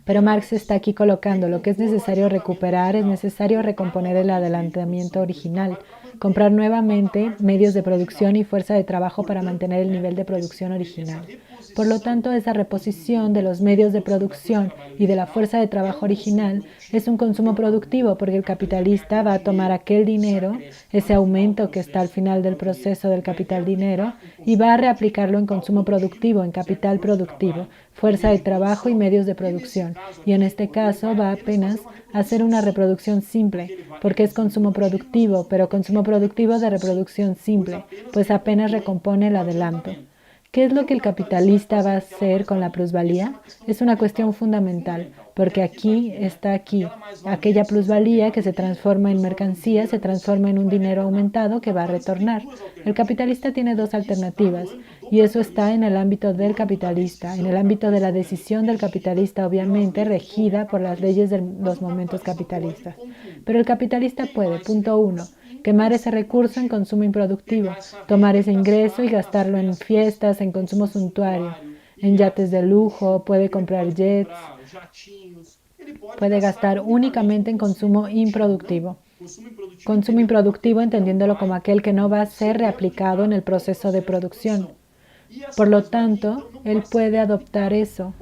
Pero Marx está aquí colocando lo que es necesario recuperar, es necesario recomponer el adelantamiento original, comprar nuevamente medios de producción y fuerza de trabajo para mantener el nivel de producción original. Por lo tanto, esa reposición de los medios de producción y de la fuerza de trabajo original es un consumo productivo, porque el capitalista va a tomar aquel dinero, ese aumento que está al final del proceso del capital dinero, y va a reaplicarlo en consumo productivo, en capital productivo, fuerza de trabajo y medios de producción. Y en este caso va apenas a hacer una reproducción simple, porque es consumo productivo, pero consumo productivo de reproducción simple, pues apenas recompone el adelanto. ¿Qué es lo que el capitalista va a hacer con la plusvalía? Es una cuestión fundamental, porque aquí está aquella plusvalía que se transforma en mercancía, se transforma en un dinero aumentado que va a retornar. El capitalista tiene dos alternativas, y eso está en el ámbito del capitalista, en el ámbito de la decisión del capitalista, obviamente regida por las leyes de los momentos capitalistas. Pero el capitalista puede, punto uno, quemar ese recurso en consumo improductivo, tomar ese ingreso y gastarlo en fiestas, en consumo suntuario, en yates de lujo, puede comprar jets, puede gastar únicamente en consumo improductivo. Consumo improductivo entendiéndolo como aquel que no va a ser reaplicado en el proceso de producción. Por lo tanto, él puede adoptar eso.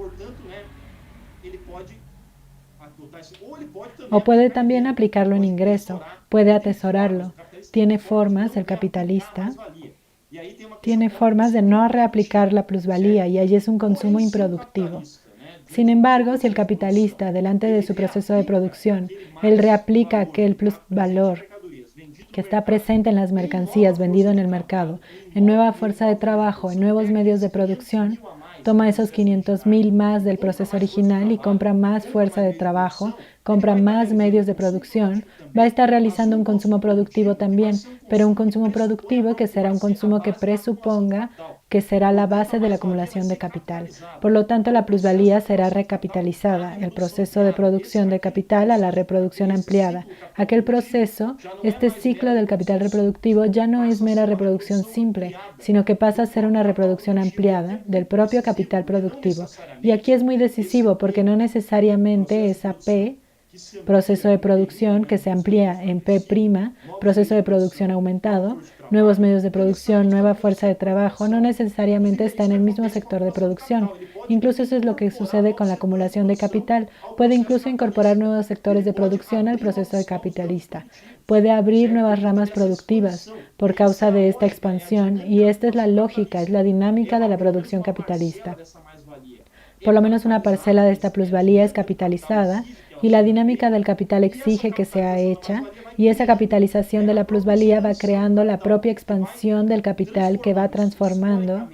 O puede también aplicarlo en ingreso, puede atesorarlo. Tiene formas, el capitalista, tiene formas de no reaplicar la plusvalía y allí es un consumo improductivo. Sin embargo, si el capitalista, delante de su proceso de producción, él reaplica aquel plusvalor que está presente en las mercancías vendido en el mercado, en nueva fuerza de trabajo, en nuevos medios de producción, toma esos 500,000 más del proceso original y compra más fuerza de trabajo, compra más medios de producción, va a estar realizando un consumo productivo también, pero un consumo productivo que será un consumo que presuponga que será la base de la acumulación de capital. Por lo tanto, la plusvalía será recapitalizada, el proceso de producción de capital a la reproducción ampliada. Aquel proceso, este ciclo del capital reproductivo ya no es mera reproducción simple, sino que pasa a ser una reproduc'ción ampliada del propio capital productivo. Y aquí es muy decisivo porque no necesariamente esa P, proceso de producción que se amplía en P', proceso de producción aumentado, nuevos medios de producción, nueva fuerza de trabajo, no necesariamente está en el mismo sector de producción. Incluso eso es lo que sucede con la acumulación de capital. Puede incluso incorporar nuevos sectores de producción al proceso de capitalista. Puede abrir nuevas ramas productivas por causa de esta expansión y esta es la lógica, es la dinámica de la producción capitalista. Por lo menos una parcela de esta plusvalía es capitalizada y la dinámica del capital exige que sea hecha y esa capitalización de la plusvalía va creando la propia expansión del capital que va transformando,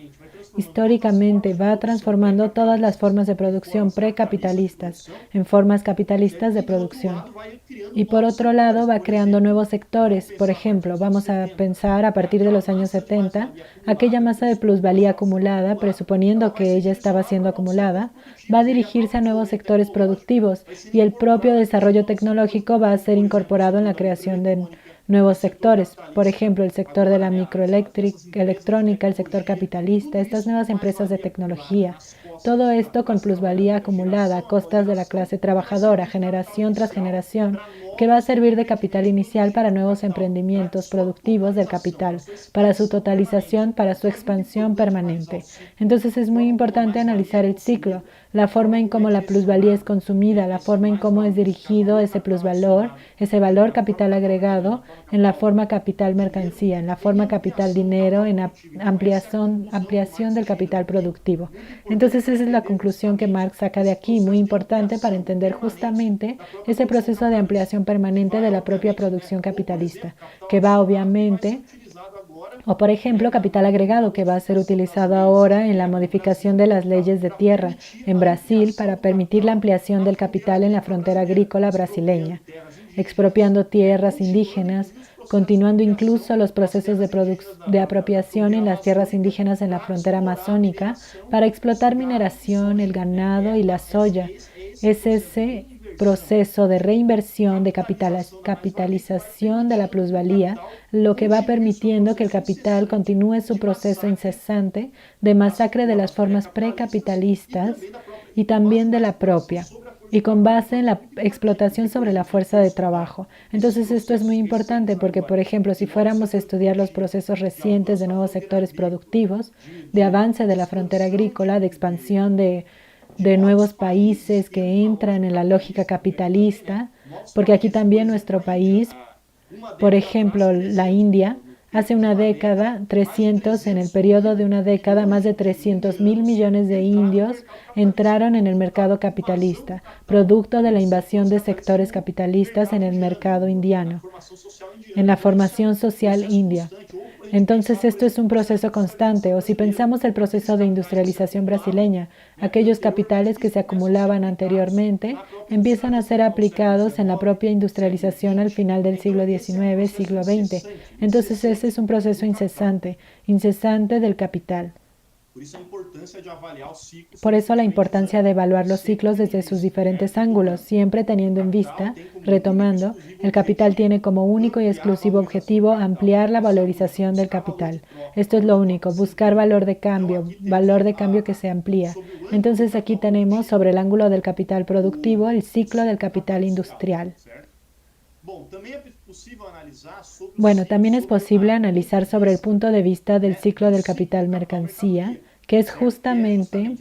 históricamente va transformando todas las formas de producción precapitalistas en formas capitalistas de producción. Y por otro lado va creando nuevos sectores. Por ejemplo, vamos a pensar a partir de los años 70, aquella masa de plusvalía acumulada, presuponiendo que ella estaba siendo acumulada, va a dirigirse a nuevos sectores productivos y el propio desarrollo tecnológico va a ser incorporado en la creación de nuevos sectores, por ejemplo, el sector de la microelectrónica, el sector capitalista, estas nuevas empresas de tecnología. Todo esto con plusvalía acumulada a costas de la clase trabajadora, generación tras generación, que va a servir de capital inicial para nuevos emprendimientos productivos del capital, para su totalización, para su expansión permanente. Entonces es muy importante analizar el ciclo, la forma en cómo la plusvalía es consumida, la forma en cómo es dirigido ese plusvalor, ese valor capital agregado, en la forma capital mercancía, en la forma capital dinero, en ampliación del capital productivo. Entonces esa es la conclusión que Marx saca de aquí, muy importante para entender justamente ese proceso de ampliación permanente de la propia producción capitalista, que va obviamente, o por ejemplo, capital agregado que va a ser utilizado ahora en la modificación de las leyes de tierra en Brasil para permitir la ampliación del capital en la frontera agrícola brasileña, expropiando tierras indígenas, continuando incluso los procesos de apropiación en las tierras indígenas en la frontera amazónica para explotar mineración, el ganado y la soya. Es ese proceso de reinversión, de capitalización de la plusvalía, lo que va permitiendo que el capital continúe su proceso incesante de masacre de las formas precapitalistas y también de la propia. y con base en la explotación sobre la fuerza de trabajo. Entonces esto es muy importante porque, por ejemplo, si fuéramos a estudiar los procesos recientes de nuevos sectores productivos, de avance de la frontera agrícola, de expansión de nuevos países que entran en la lógica capitalista, porque aquí también nuestro país, por ejemplo, la India, hace una década, 300, en el periodo de una década, más de 300.000 millones de indios entraron en el mercado capitalista, producto de la invasión de sectores capitalistas en el mercado indiano, en la formación social india. Entonces esto es un proceso constante, o si pensamos el proceso de industrialización brasileña, aquellos capitales que se acumulaban anteriormente empiezan a ser aplicados en la propia industrialización al final del siglo XIX, siglo XX. Entonces ese es un proceso incesante, incesante del capital. Por eso la importancia de evaluar los ciclos desde sus diferentes ángulos, siempre teniendo en vista, retomando, el capital tiene como único y exclusivo objetivo ampliar la valorización del capital. Esto es lo único, buscar valor de cambio que se amplía. Entonces aquí tenemos sobre el ángulo del capital productivo el ciclo del capital industrial. Bueno, también es posible analizar sobre el punto de vista del ciclo del capital mercancía, que es justamente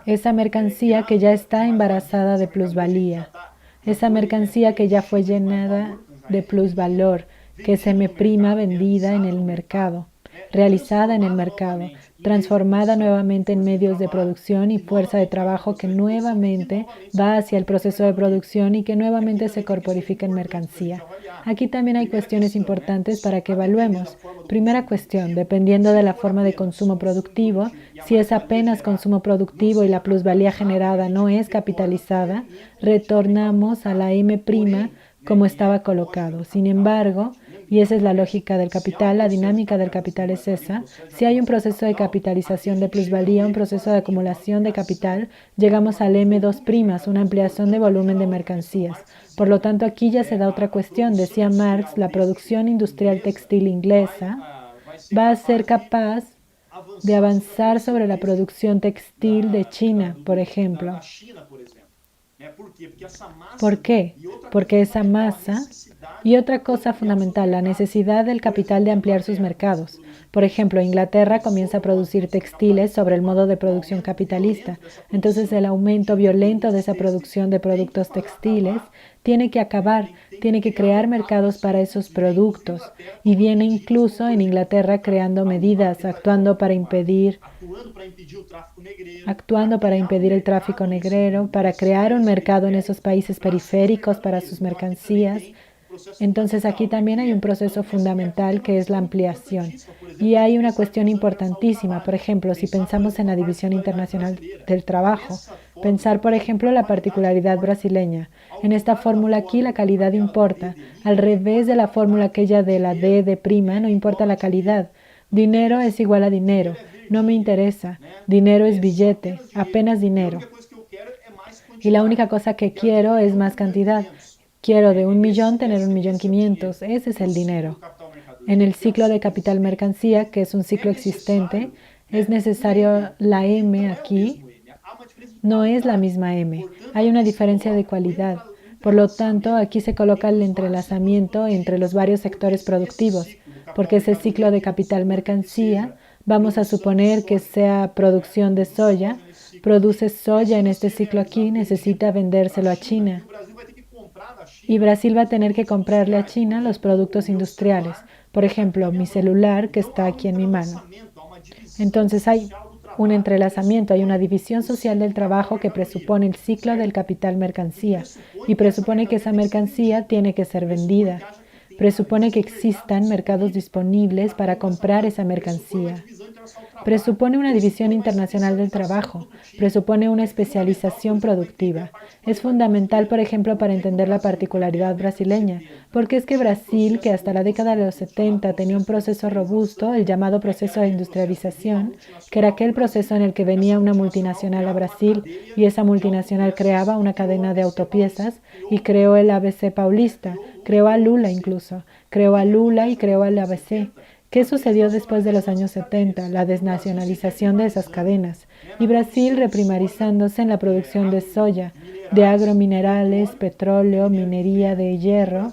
esa mercancía que ya está embarazada de plusvalía, esa mercancía que ya fue llenada de plusvalor, que es M' vendida en el mercado, realizada en el mercado, transformada nuevamente en medios de producción y fuerza de trabajo que nuevamente va hacia el proceso de producción y que nuevamente se corporifica en mercancía. Aquí también hay cuestiones importantes para que evaluemos. Primera cuestión, dependiendo de la forma de consumo productivo, si es apenas consumo productivo y la plusvalía generada no es capitalizada, retornamos a la M' como estaba colocado. Sin embargo, y esa es la lógica del capital, la dinámica del capital es esa, si hay un proceso de capitalización de plusvalía, un proceso de acumulación de capital, llegamos al M2', una ampliación de volumen de mercancías. Por lo tanto, aquí ya se da otra cuestión. Decía Marx, la producción industrial textil inglesa va a ser capaz de avanzar sobre la producción textil de China, por ejemplo. ¿Por qué? Porque esa masa y otra cosa fundamental, la necesidad del capital de ampliar sus mercados. Por ejemplo, Inglaterra comienza a producir textiles sobre el modo de producción capitalista. Entonces el aumento violento de esa producción de productos textiles tiene que acabar, tiene que crear mercados para esos productos. Y viene incluso en Inglaterra creando medidas, actuando para impedir el tráfico negrero, para crear un mercado en esos países periféricos para sus mercancías. Entonces aquí también hay un proceso fundamental que es la ampliación. Y hay una cuestión importantísima, por ejemplo, si pensamos en la División Internacional del Trabajo, pensar, por ejemplo, la particularidad brasileña. En esta fórmula aquí la calidad importa. Al revés de la fórmula aquella de la D de prima, no importa la calidad. Dinero es igual a dinero. No me interesa. Dinero es billete, apenas dinero. Y la única cosa que quiero es más cantidad. Quiero de 1.000.000 tener 1.500.000. Ese es el dinero. En el ciclo de capital mercancía, que es un ciclo existente, es necesario la M aquí. No es la misma M. Hay una diferencia de cualidad. Por lo tanto, aquí se coloca el entrelazamiento entre los varios sectores productivos, porque ese ciclo de capital mercancía, vamos a suponer que sea producción de soya, produce soya en este ciclo aquí, necesita vendérselo a China. Y Brasil va a tener que comprarle a China los productos industriales. Por ejemplo, mi celular que está aquí en mi mano. Entonces hay un entrelazamiento, hay una división social del trabajo que presupone el ciclo del capital mercancía y presupone que esa mercancía tiene que ser vendida. Presupone que existan mercados disponibles para comprar esa mercancía. Presupone una división internacional del trabajo, presupone una especialización productiva. Es fundamental, por ejemplo, para entender la particularidad brasileña, porque es que Brasil, que hasta la década de los 70 tenía un proceso robusto, el llamado proceso de industrialización, que era aquel proceso en el que venía una multinacional a Brasil y esa multinacional creaba una cadena de autopiezas y creó el ABC paulista, creó a Lula incluso, creó a Lula y creó al ABC. ¿Qué sucedió después de los años 70? La desnacionalización de esas cadenas y Brasil reprimarizándose en la producción de soya, de agrominerales, petróleo, minería de hierro,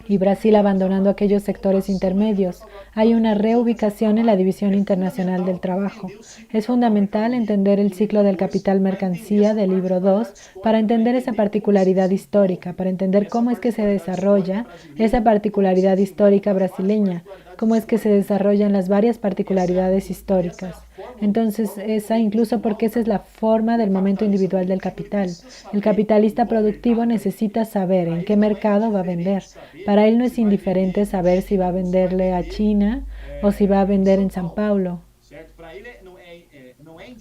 y Brasil abandonando aquellos sectores intermedios. Hay una reubicación en la División Internacional del Trabajo. Es fundamental entender el ciclo del capital mercancía del libro 2 para entender esa particularidad histórica, para entender cómo es que se desarrolla esa particularidad histórica brasileña, cómo es que se desarrollan las varias particularidades históricas. Entonces, incluso porque esa es la forma del momento individual del capital. El capitalista productivo necesita saber en qué mercado va a vender. Para él no es indiferente saber si va a venderle a China o si va a vender en San Paulo.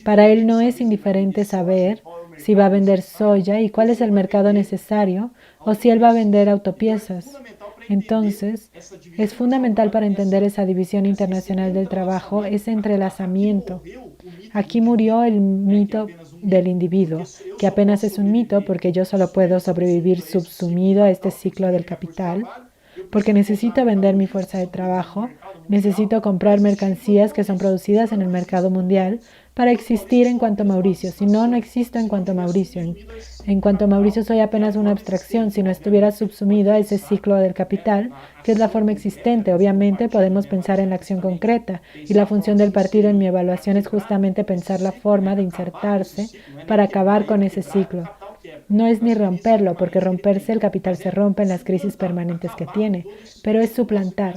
Para él no es indiferente saber si va a vender soya y cuál es el mercado necesario o si él va a vender autopiezas. Entonces, es fundamental para entender esa división internacional del trabajo, ese entrelazamiento. Aquí murió el mito del individuo, que apenas es un mito porque yo solo puedo sobrevivir subsumido a este ciclo del capital, porque necesito vender mi fuerza de trabajo, necesito comprar mercancías que son producidas en el mercado mundial para existir en cuanto Mauricio. Si no, no existo en cuanto Mauricio. En cuanto Mauricio soy apenas una abstracción si no estuviera subsumido a ese ciclo del capital, que es la forma existente. Obviamente podemos pensar en la acción concreta y la función del partido en mi evaluación es justamente pensar la forma de insertarse para acabar con ese ciclo. No es ni romperlo, porque romperse el capital se rompe en las crisis permanentes que tiene, pero es suplantar,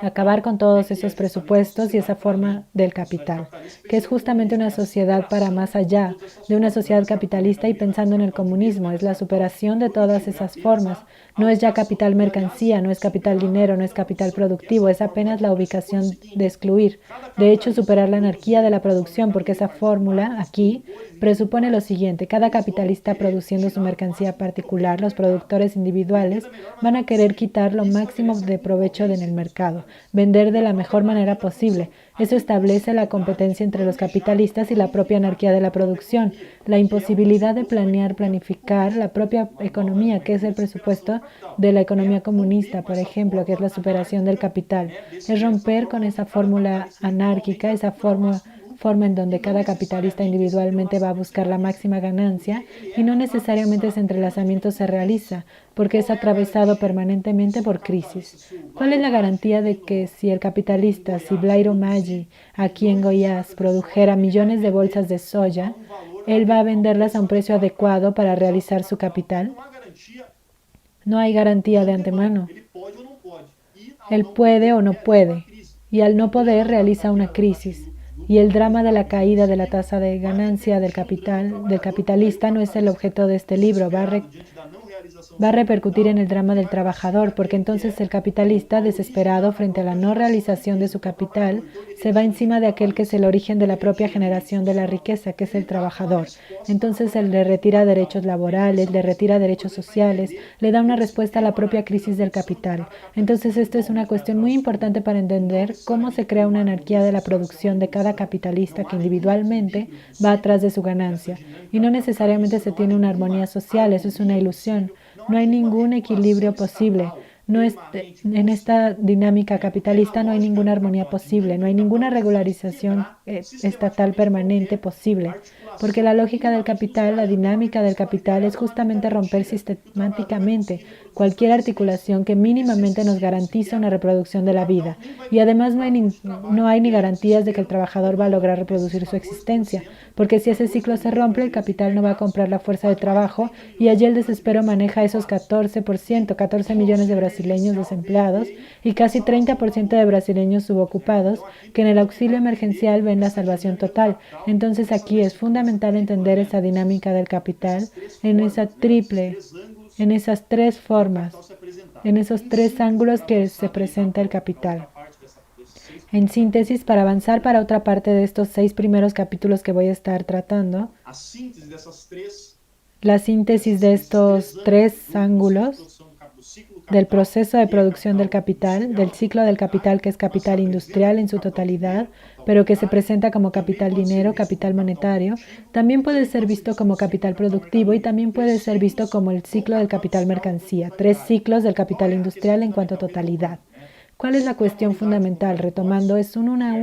acabar con todos esos presupuestos y esa forma del capital, que es justamente una sociedad para más allá de una sociedad capitalista y pensando en el comunismo, es la superación de todas esas formas. No es ya capital mercancía, no es capital dinero, no es capital productivo, es apenas la ubicación de excluir. De hecho, superar la anarquía de la producción, porque esa fórmula aquí presupone lo siguiente: cada capitalista produciendo su mercancía particular, los productores individuales van a querer quitar lo máximo de provecho en el mercado, vender de la mejor manera posible. Eso establece la competencia entre los capitalistas y la propia anarquía de la producción, la imposibilidad de planificar la propia economía, que es el presupuesto de la economía comunista, por ejemplo, que es la superación del capital. Es romper con esa fórmula anárquica, esa forma en donde cada capitalista individualmente va a buscar la máxima ganancia y no necesariamente ese entrelazamiento se realiza porque es atravesado permanentemente por crisis. ¿Cuál es la garantía de que si el capitalista, si Blairo Maggi aquí en Goiás produjera millones de bolsas de soya, él va a venderlas a un precio adecuado para realizar su capital? No hay garantía de antemano. Él puede o no puede, y al no poder realiza una crisis. Y el drama de la caída de la tasa de ganancia del capitalista no es el objeto de este libro. Va a repercutir en el drama del trabajador, porque entonces el capitalista, desesperado frente a la no realización de su capital, se va encima de aquel que es el origen de la propia generación de la riqueza, que es el trabajador. Entonces él le retira derechos laborales, le retira derechos sociales, le da una respuesta a la propia crisis del capital. Entonces esto es una cuestión muy importante para entender cómo se crea una anarquía de la producción de cada capitalista que individualmente va atrás de su ganancia. Y no necesariamente se tiene una armonía social, eso es una ilusión. No hay ningún equilibrio posible. En esta dinámica capitalista no hay ninguna armonía posible, no hay ninguna regularización estatal permanente posible, porque la lógica del capital, la dinámica del capital es justamente romper sistemáticamente cualquier articulación que mínimamente nos garantiza una reproducción de la vida. Y además no hay ni garantías de que el trabajador va a lograr reproducir su existencia, porque si ese ciclo se rompe, el capital no va a comprar la fuerza de trabajo y allí el desespero maneja esos 14%, 14 millones de brasileños desempleados y casi 30% de brasileños subocupados que en el auxilio emergencial ven la salvación total. Entonces aquí es fundamental entender esa dinámica del capital en esas tres formas, en esos tres ángulos que se presenta el capital. En síntesis, para avanzar para otra parte de estos 6 primeros capítulos que voy a estar tratando, la síntesis de estos 3 ángulos del proceso de producción del capital, del ciclo del capital que es capital industrial en su totalidad, pero que se presenta como capital dinero, capital monetario, también puede ser visto como capital productivo y también puede ser visto como el ciclo del capital mercancía, 3 ciclos del capital industrial en cuanto a totalidad. ¿Cuál es la cuestión fundamental? Retomando, es una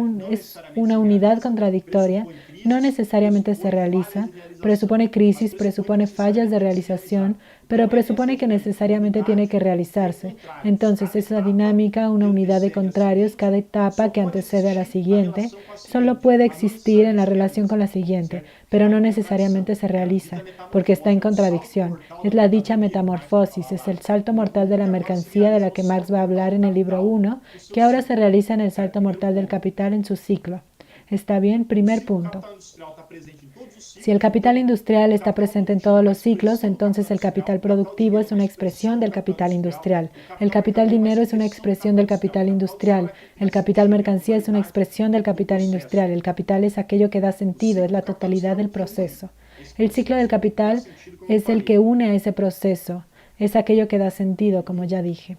unidad contradictoria, no necesariamente se realiza, presupone crisis, presupone fallas de realización, pero presupone que necesariamente tiene que realizarse. Entonces, esa dinámica, una unidad de contrarios, cada etapa que antecede a la siguiente, solo puede existir en la relación con la siguiente, pero no necesariamente se realiza, porque está en contradicción. Es la dicha metamorfosis, es el salto mortal de la mercancía de la que Marx va a hablar en el libro 1, que ahora se realiza en el salto mortal del capital en su ciclo. ¿Está bien? Primer punto. Si el capital industrial está presente en todos los ciclos, entonces el capital productivo es una expresión del capital industrial. El capital dinero es una expresión del capital industrial. El capital mercancía es una expresión del capital industrial. El capital es aquello que da sentido, es la totalidad del proceso. El ciclo del capital es el que une a ese proceso, es aquello que da sentido, como ya dije.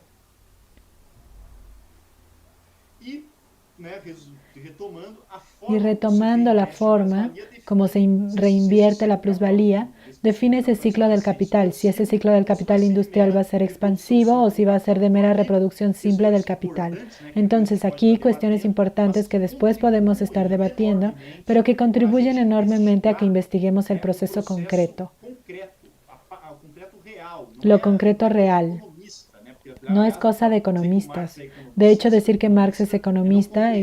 Y retomando la forma, como se reinvierte la plusvalía, define ese ciclo del capital, si ese ciclo del capital industrial va a ser expansivo o si va a ser de mera reproducción simple del capital. Entonces, aquí cuestiones importantes que después podemos estar debatiendo, pero que contribuyen enormemente a que investiguemos el proceso concreto, lo concreto real. No es cosa de economistas. De hecho, decir que Marx es economicista,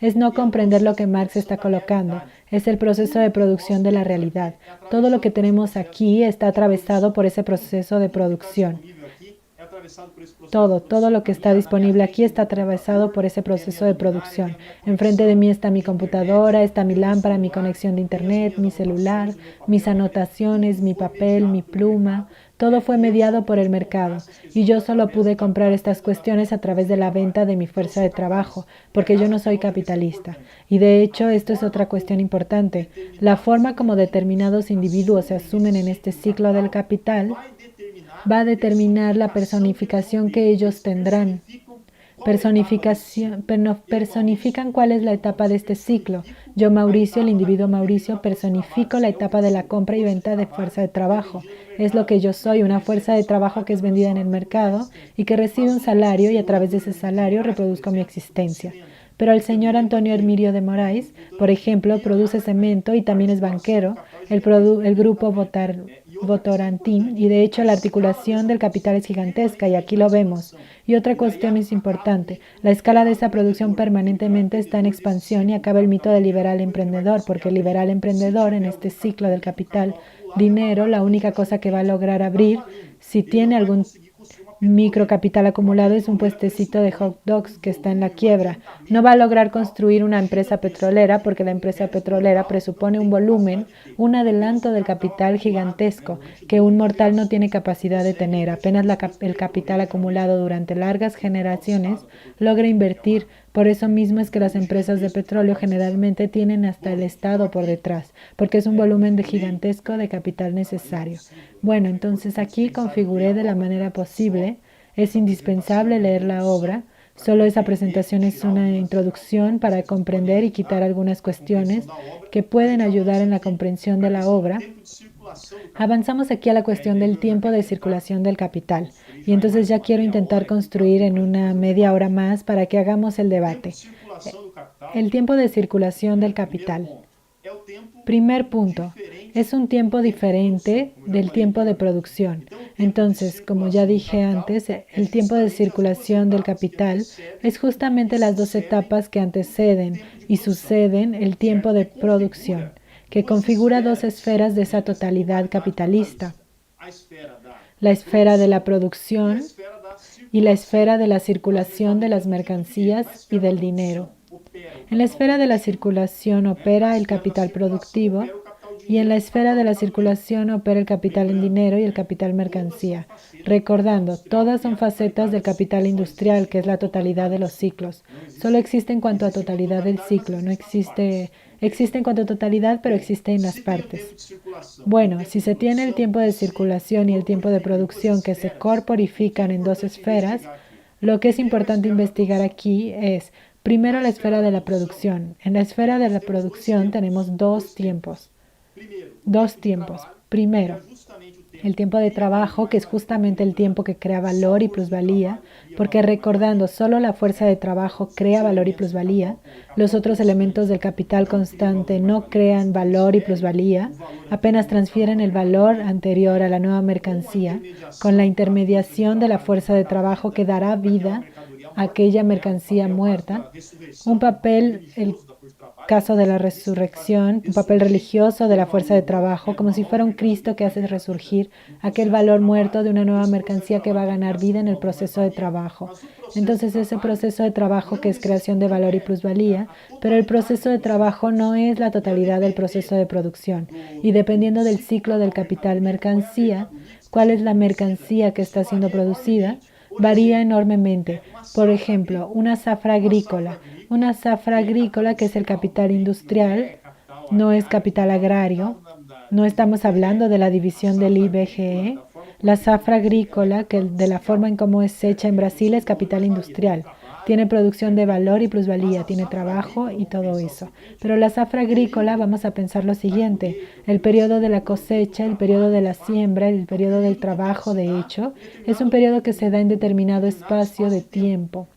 es no comprender lo que Marx está colocando. Es el proceso de producción de la realidad. Todo lo que tenemos aquí está atravesado por ese proceso de producción. Todo lo que está disponible aquí está atravesado por ese proceso de producción. Enfrente de mí está mi computadora, está mi lámpara, mi conexión de internet, mi celular, mis anotaciones, mi papel, mi pluma. Todo fue mediado por el mercado y yo solo pude comprar estas cuestiones a través de la venta de mi fuerza de trabajo, porque yo no soy capitalista. Y de hecho, esto es otra cuestión importante. La forma como determinados individuos se asumen en este ciclo del capital va a determinar la personificación que ellos tendrán. Personifican cuál es la etapa de este ciclo. Yo, Mauricio, el individuo Mauricio, personifico la etapa de la compra y venta de fuerza de trabajo. Es lo que yo soy, una fuerza de trabajo que es vendida en el mercado y que recibe un salario y a través de ese salario reproduzco mi existencia. Pero el señor Antonio Hermirio de Moraes, por ejemplo, produce cemento y también es banquero. El grupo Votorantim, y de hecho la articulación del capital es gigantesca y aquí lo vemos. Y otra cuestión es importante, la escala de esa producción permanentemente está en expansión y acaba el mito del liberal emprendedor, porque el liberal emprendedor en este ciclo del capital dinero, la única cosa que va a lograr abrir, si tiene algún microcapital acumulado, es un puestecito de hot dogs que está en la quiebra. No va a lograr construir una empresa petrolera porque la empresa petrolera presupone un volumen, un adelanto del capital gigantesco que un mortal no tiene capacidad de tener. Apenas el capital acumulado durante largas generaciones logra invertir. Por eso mismo es que las empresas de petróleo generalmente tienen hasta el Estado por detrás, porque es un volumen gigantesco de capital necesario. Bueno, entonces aquí configuré de la manera posible. Es indispensable leer la obra. Solo esa presentación es una introducción para comprender y quitar algunas cuestiones que pueden ayudar en la comprensión de la obra. Avanzamos aquí a la cuestión del tiempo de circulación del capital. Y entonces ya quiero intentar construir en una media hora más para que hagamos el debate. El tiempo de circulación del capital. Primer punto, es un tiempo diferente del tiempo de producción. Entonces, como ya dije antes, el tiempo de circulación del capital es justamente las dos etapas que anteceden y suceden el tiempo de producción, que configura dos esferas de esa totalidad capitalista: la esfera de la producción y la esfera de la circulación de las mercancías y del dinero. En la esfera de la circulación opera el capital productivo y en la esfera de la circulación opera el capital en dinero y el capital mercancía. Recordando, todas son facetas del capital industrial, que es la totalidad de los ciclos. Solo existe en cuanto a totalidad del ciclo, no existe en cuanto a totalidad, pero existe en las partes. Bueno, si se tiene el tiempo de circulación y el tiempo de producción que se corporifican en dos esferas, lo que es importante investigar aquí es, primero, la esfera de la producción. En la esfera de la producción tenemos dos tiempos. Primero, El tiempo de trabajo, que es justamente el tiempo que crea valor y plusvalía, porque recordando, solo la fuerza de trabajo crea valor y plusvalía, los otros elementos del capital constante no crean valor y plusvalía, apenas transfieren el valor anterior a la nueva mercancía con la intermediación de la fuerza de trabajo que dará vida a aquella mercancía muerta, un papel, el caso de la resurrección, un papel religioso de la fuerza de trabajo, como si fuera un Cristo que hace resurgir aquel valor muerto de una nueva mercancía que va a ganar vida en el proceso de trabajo. Entonces ese proceso de trabajo que es creación de valor y plusvalía, pero el proceso de trabajo no es la totalidad del proceso de producción. Y dependiendo del ciclo del capital mercancía, cuál es la mercancía que está siendo producida, varía enormemente. Por ejemplo, una zafra agrícola. Una zafra agrícola, que es el capital industrial, no es capital agrario. No estamos hablando de la división del IBGE. La zafra agrícola, que de la forma en cómo es hecha en Brasil, es capital industrial. Tiene producción de valor y plusvalía, tiene trabajo y todo eso. Pero la zafra agrícola, vamos a pensar lo siguiente: el periodo de la cosecha, el periodo de la siembra, el periodo del trabajo, de hecho, es un periodo que se da en determinado espacio de tiempo.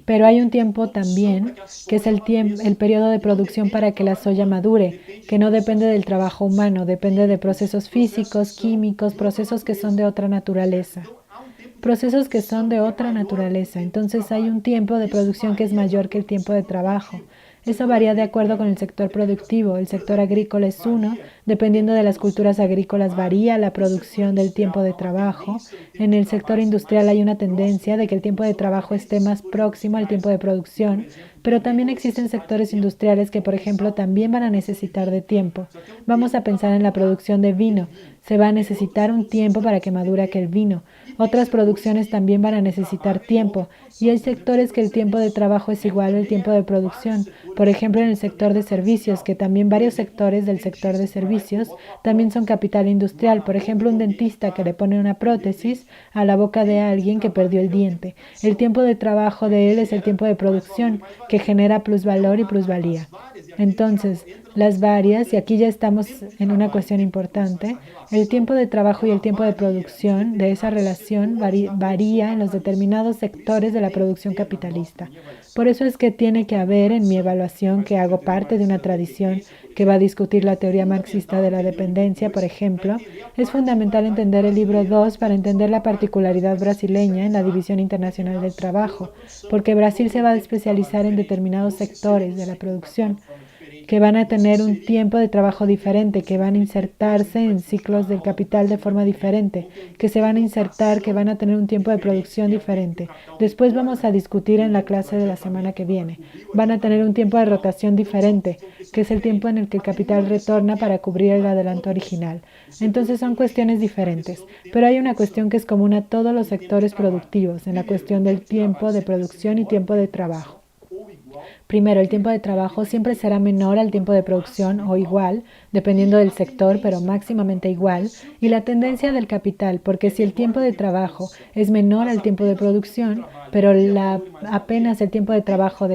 Pero hay un tiempo también, que es el periodo de producción para que la soya madure, que no depende del trabajo humano, depende de procesos físicos, químicos, procesos que son de otra naturaleza. Procesos que son de otra naturaleza. Entonces hay un tiempo de producción que es mayor que el tiempo de trabajo. Eso varía de acuerdo con el sector productivo. El sector agrícola es uno. Dependiendo de las culturas agrícolas varía la producción del tiempo de trabajo. En el sector industrial hay una tendencia de que el tiempo de trabajo esté más próximo al tiempo de producción, pero también existen sectores industriales que, por ejemplo, también van a necesitar de tiempo. Vamos a pensar en la producción de vino. Se va a necesitar un tiempo para que madure aquel vino. Otras producciones también van a necesitar tiempo, y hay sectores que el tiempo de trabajo es igual al tiempo de producción. Por ejemplo, en el sector de servicios, que también varios sectores del sector de servicios también son capital industrial. Por ejemplo, un dentista que le pone una prótesis a la boca de alguien que perdió el diente. El tiempo de trabajo de él es el tiempo de producción, que genera plusvalor y plusvalía. Entonces, las varias, y aquí ya estamos en una cuestión importante, el tiempo de trabajo y el tiempo de producción de esa relación varía en los determinados sectores de la producción capitalista. Por eso es que tiene que haber, en mi evaluación, que hago parte de una tradición que va a discutir la teoría marxista de la dependencia, por ejemplo, es fundamental entender el libro 2 para entender la particularidad brasileña en la división internacional del trabajo, porque Brasil se va a especializar en determinados sectores de la producción que van a tener un tiempo de trabajo diferente, que van a insertarse en ciclos del capital de forma diferente, que se van a insertar, que van a tener un tiempo de producción diferente. Después vamos a discutir en la clase de la semana que viene. Van a tener un tiempo de rotación diferente, que es el tiempo en el que el capital retorna para cubrir el adelanto original. Entonces son cuestiones diferentes, pero hay una cuestión que es común a todos los sectores productivos, en la cuestión del tiempo de producción y tiempo de trabajo. Primero, el tiempo de trabajo siempre será menor al tiempo de producción o igual, dependiendo del sector, pero máximamente igual, y la tendencia del capital, porque si el tiempo de trabajo es menor al tiempo de producción, pero apenas el tiempo de trabajo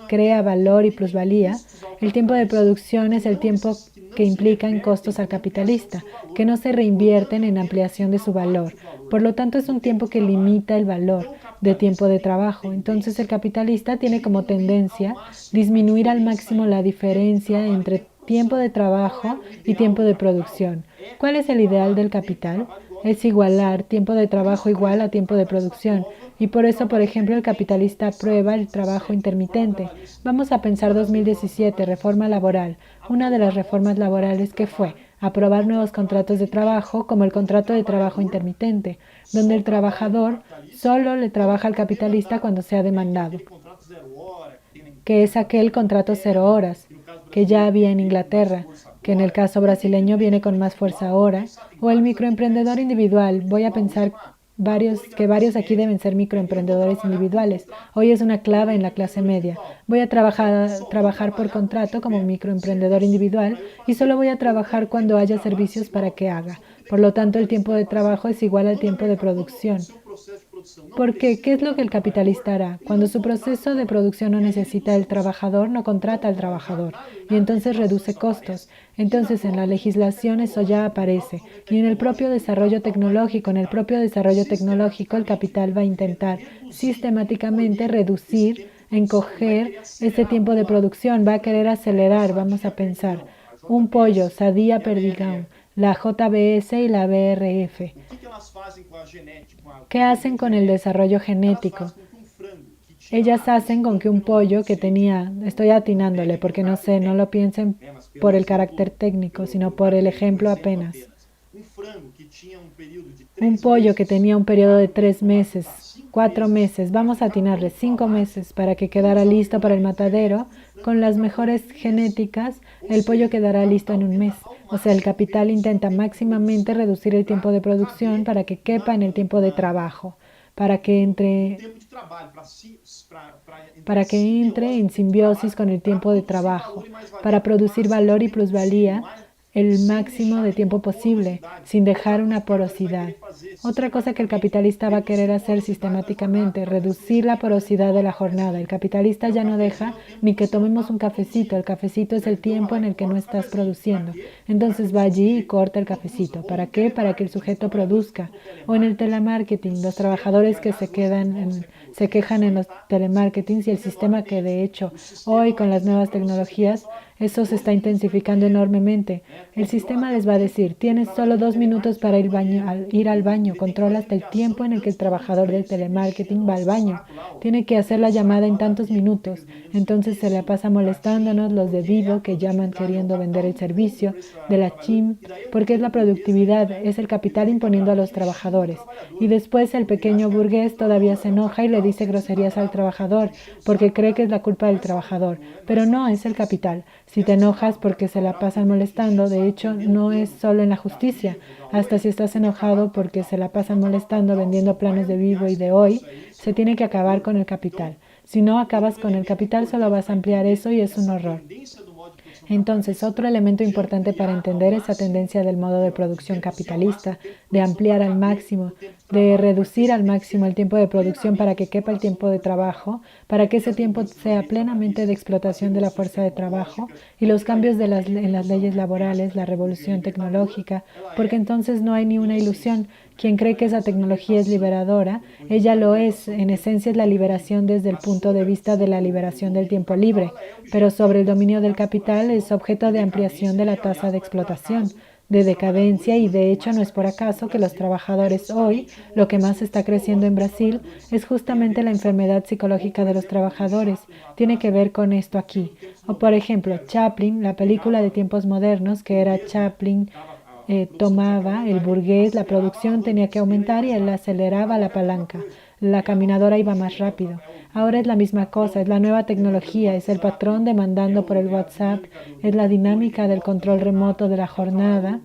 crea valor y plusvalía, el tiempo de producción es el tiempo que implican costos al capitalista, que no se reinvierten en ampliación de su valor. Por lo tanto, es un tiempo que limita el valor de tiempo de trabajo. Entonces, el capitalista tiene como tendencia disminuir al máximo la diferencia entre tiempo de trabajo y tiempo de producción. ¿Cuál es el ideal del capital? Es igualar tiempo de trabajo igual a tiempo de producción. Y por eso, por ejemplo, el capitalista aprueba el trabajo intermitente. Vamos a pensar 2017, reforma laboral. Una de las reformas laborales que fue aprobar nuevos contratos de trabajo, como el contrato de trabajo intermitente, donde el trabajador solo le trabaja al capitalista cuando sea demandado, que es aquel contrato 0 horas que ya había en Inglaterra, que en el caso brasileño viene con más fuerza ahora, o el microemprendedor individual. Voy a pensar varios aquí deben ser microemprendedores individuales. Hoy es una clave en la clase media. Voy a trabajar por contrato como microemprendedor individual y solo voy a trabajar cuando haya servicios para que haga. Por lo tanto, el tiempo de trabajo es igual al tiempo de producción. Porque, ¿qué es lo que el capitalista hará? Cuando su proceso de producción no necesita el trabajador, no contrata al trabajador y entonces reduce costos. Entonces en la legislación eso ya aparece y en el propio desarrollo tecnológico, el capital va a intentar sistemáticamente reducir, encoger este tiempo de producción, va a querer acelerar, vamos a pensar. Un pollo, Sadia Perdigão, la JBS y la BRF. ¿Qué hacen con el desarrollo genético? Ellas hacen con que un pollo que tenía, estoy atinándole porque no sé, no lo piensen por el carácter técnico, sino por el ejemplo apenas. Un pollo que tenía un periodo de 3 meses, 4 meses, vamos a atinarle 5 meses para que quedara listo para el matadero, con las mejores genéticas, el pollo quedará listo en un mes. O sea, el capital intenta máximamente reducir el tiempo de producción para que quepa en el tiempo de trabajo, para que entre en simbiosis con el tiempo de trabajo, para producir valor y plusvalía el máximo de tiempo posible, sin dejar una porosidad. Otra cosa que el capitalista va a querer hacer sistemáticamente, reducir la porosidad de la jornada. El capitalista ya no deja ni que tomemos un cafecito. El cafecito es el tiempo en el que no estás produciendo. Entonces va allí y corta el cafecito. ¿Para qué? Para que el sujeto produzca. O en el telemarketing, los trabajadores que se quejan en los telemarketings y el sistema que de hecho hoy con las nuevas tecnologías eso se está intensificando enormemente. El sistema les va a decir, tienes solo 2 minutos para ir al baño, controla hasta el tiempo en el que el trabajador del telemarketing va al baño. Tiene que hacer la llamada en tantos minutos. Entonces se le pasa molestándonos los de Vivo que llaman queriendo vender el servicio, de la CHIM, porque es la productividad, es el capital imponiendo a los trabajadores. Y después el pequeño burgués todavía se enoja y le dice groserías al trabajador, porque cree que es la culpa del trabajador. Pero no, es el capital. Si te enojas porque se la pasan molestando, de hecho, no es solo en la justicia. Hasta si estás enojado porque se la pasan molestando vendiendo planos de Vivo y de Hoy, se tiene que acabar con el capital. Si no acabas con el capital, solo vas a ampliar eso y es un horror. Entonces, otro elemento importante para entender esa tendencia del modo de producción capitalista, de ampliar al máximo, de reducir al máximo el tiempo de producción para que quepa el tiempo de trabajo, para que ese tiempo sea plenamente de explotación de la fuerza de trabajo y los cambios en las leyes laborales, la revolución tecnológica, porque entonces no hay ni una ilusión. Quien cree que esa tecnología es liberadora, ella lo es. En esencia es la liberación desde el punto de vista de la liberación del tiempo libre, pero sobre el dominio del capital es objeto de ampliación de la tasa de explotación, de decadencia y de hecho no es por acaso que los trabajadores hoy, lo que más está creciendo en Brasil es justamente la enfermedad psicológica de los trabajadores. Tiene que ver con esto aquí. O por ejemplo, Chaplin, la película de tiempos modernos que era Chaplin, tomaba el burgués, la producción tenía que aumentar y él aceleraba la palanca. La caminadora iba más rápido. Ahora es la misma cosa, es la nueva tecnología, es el patrón demandando por el WhatsApp, es la dinámica del control remoto de la jornada,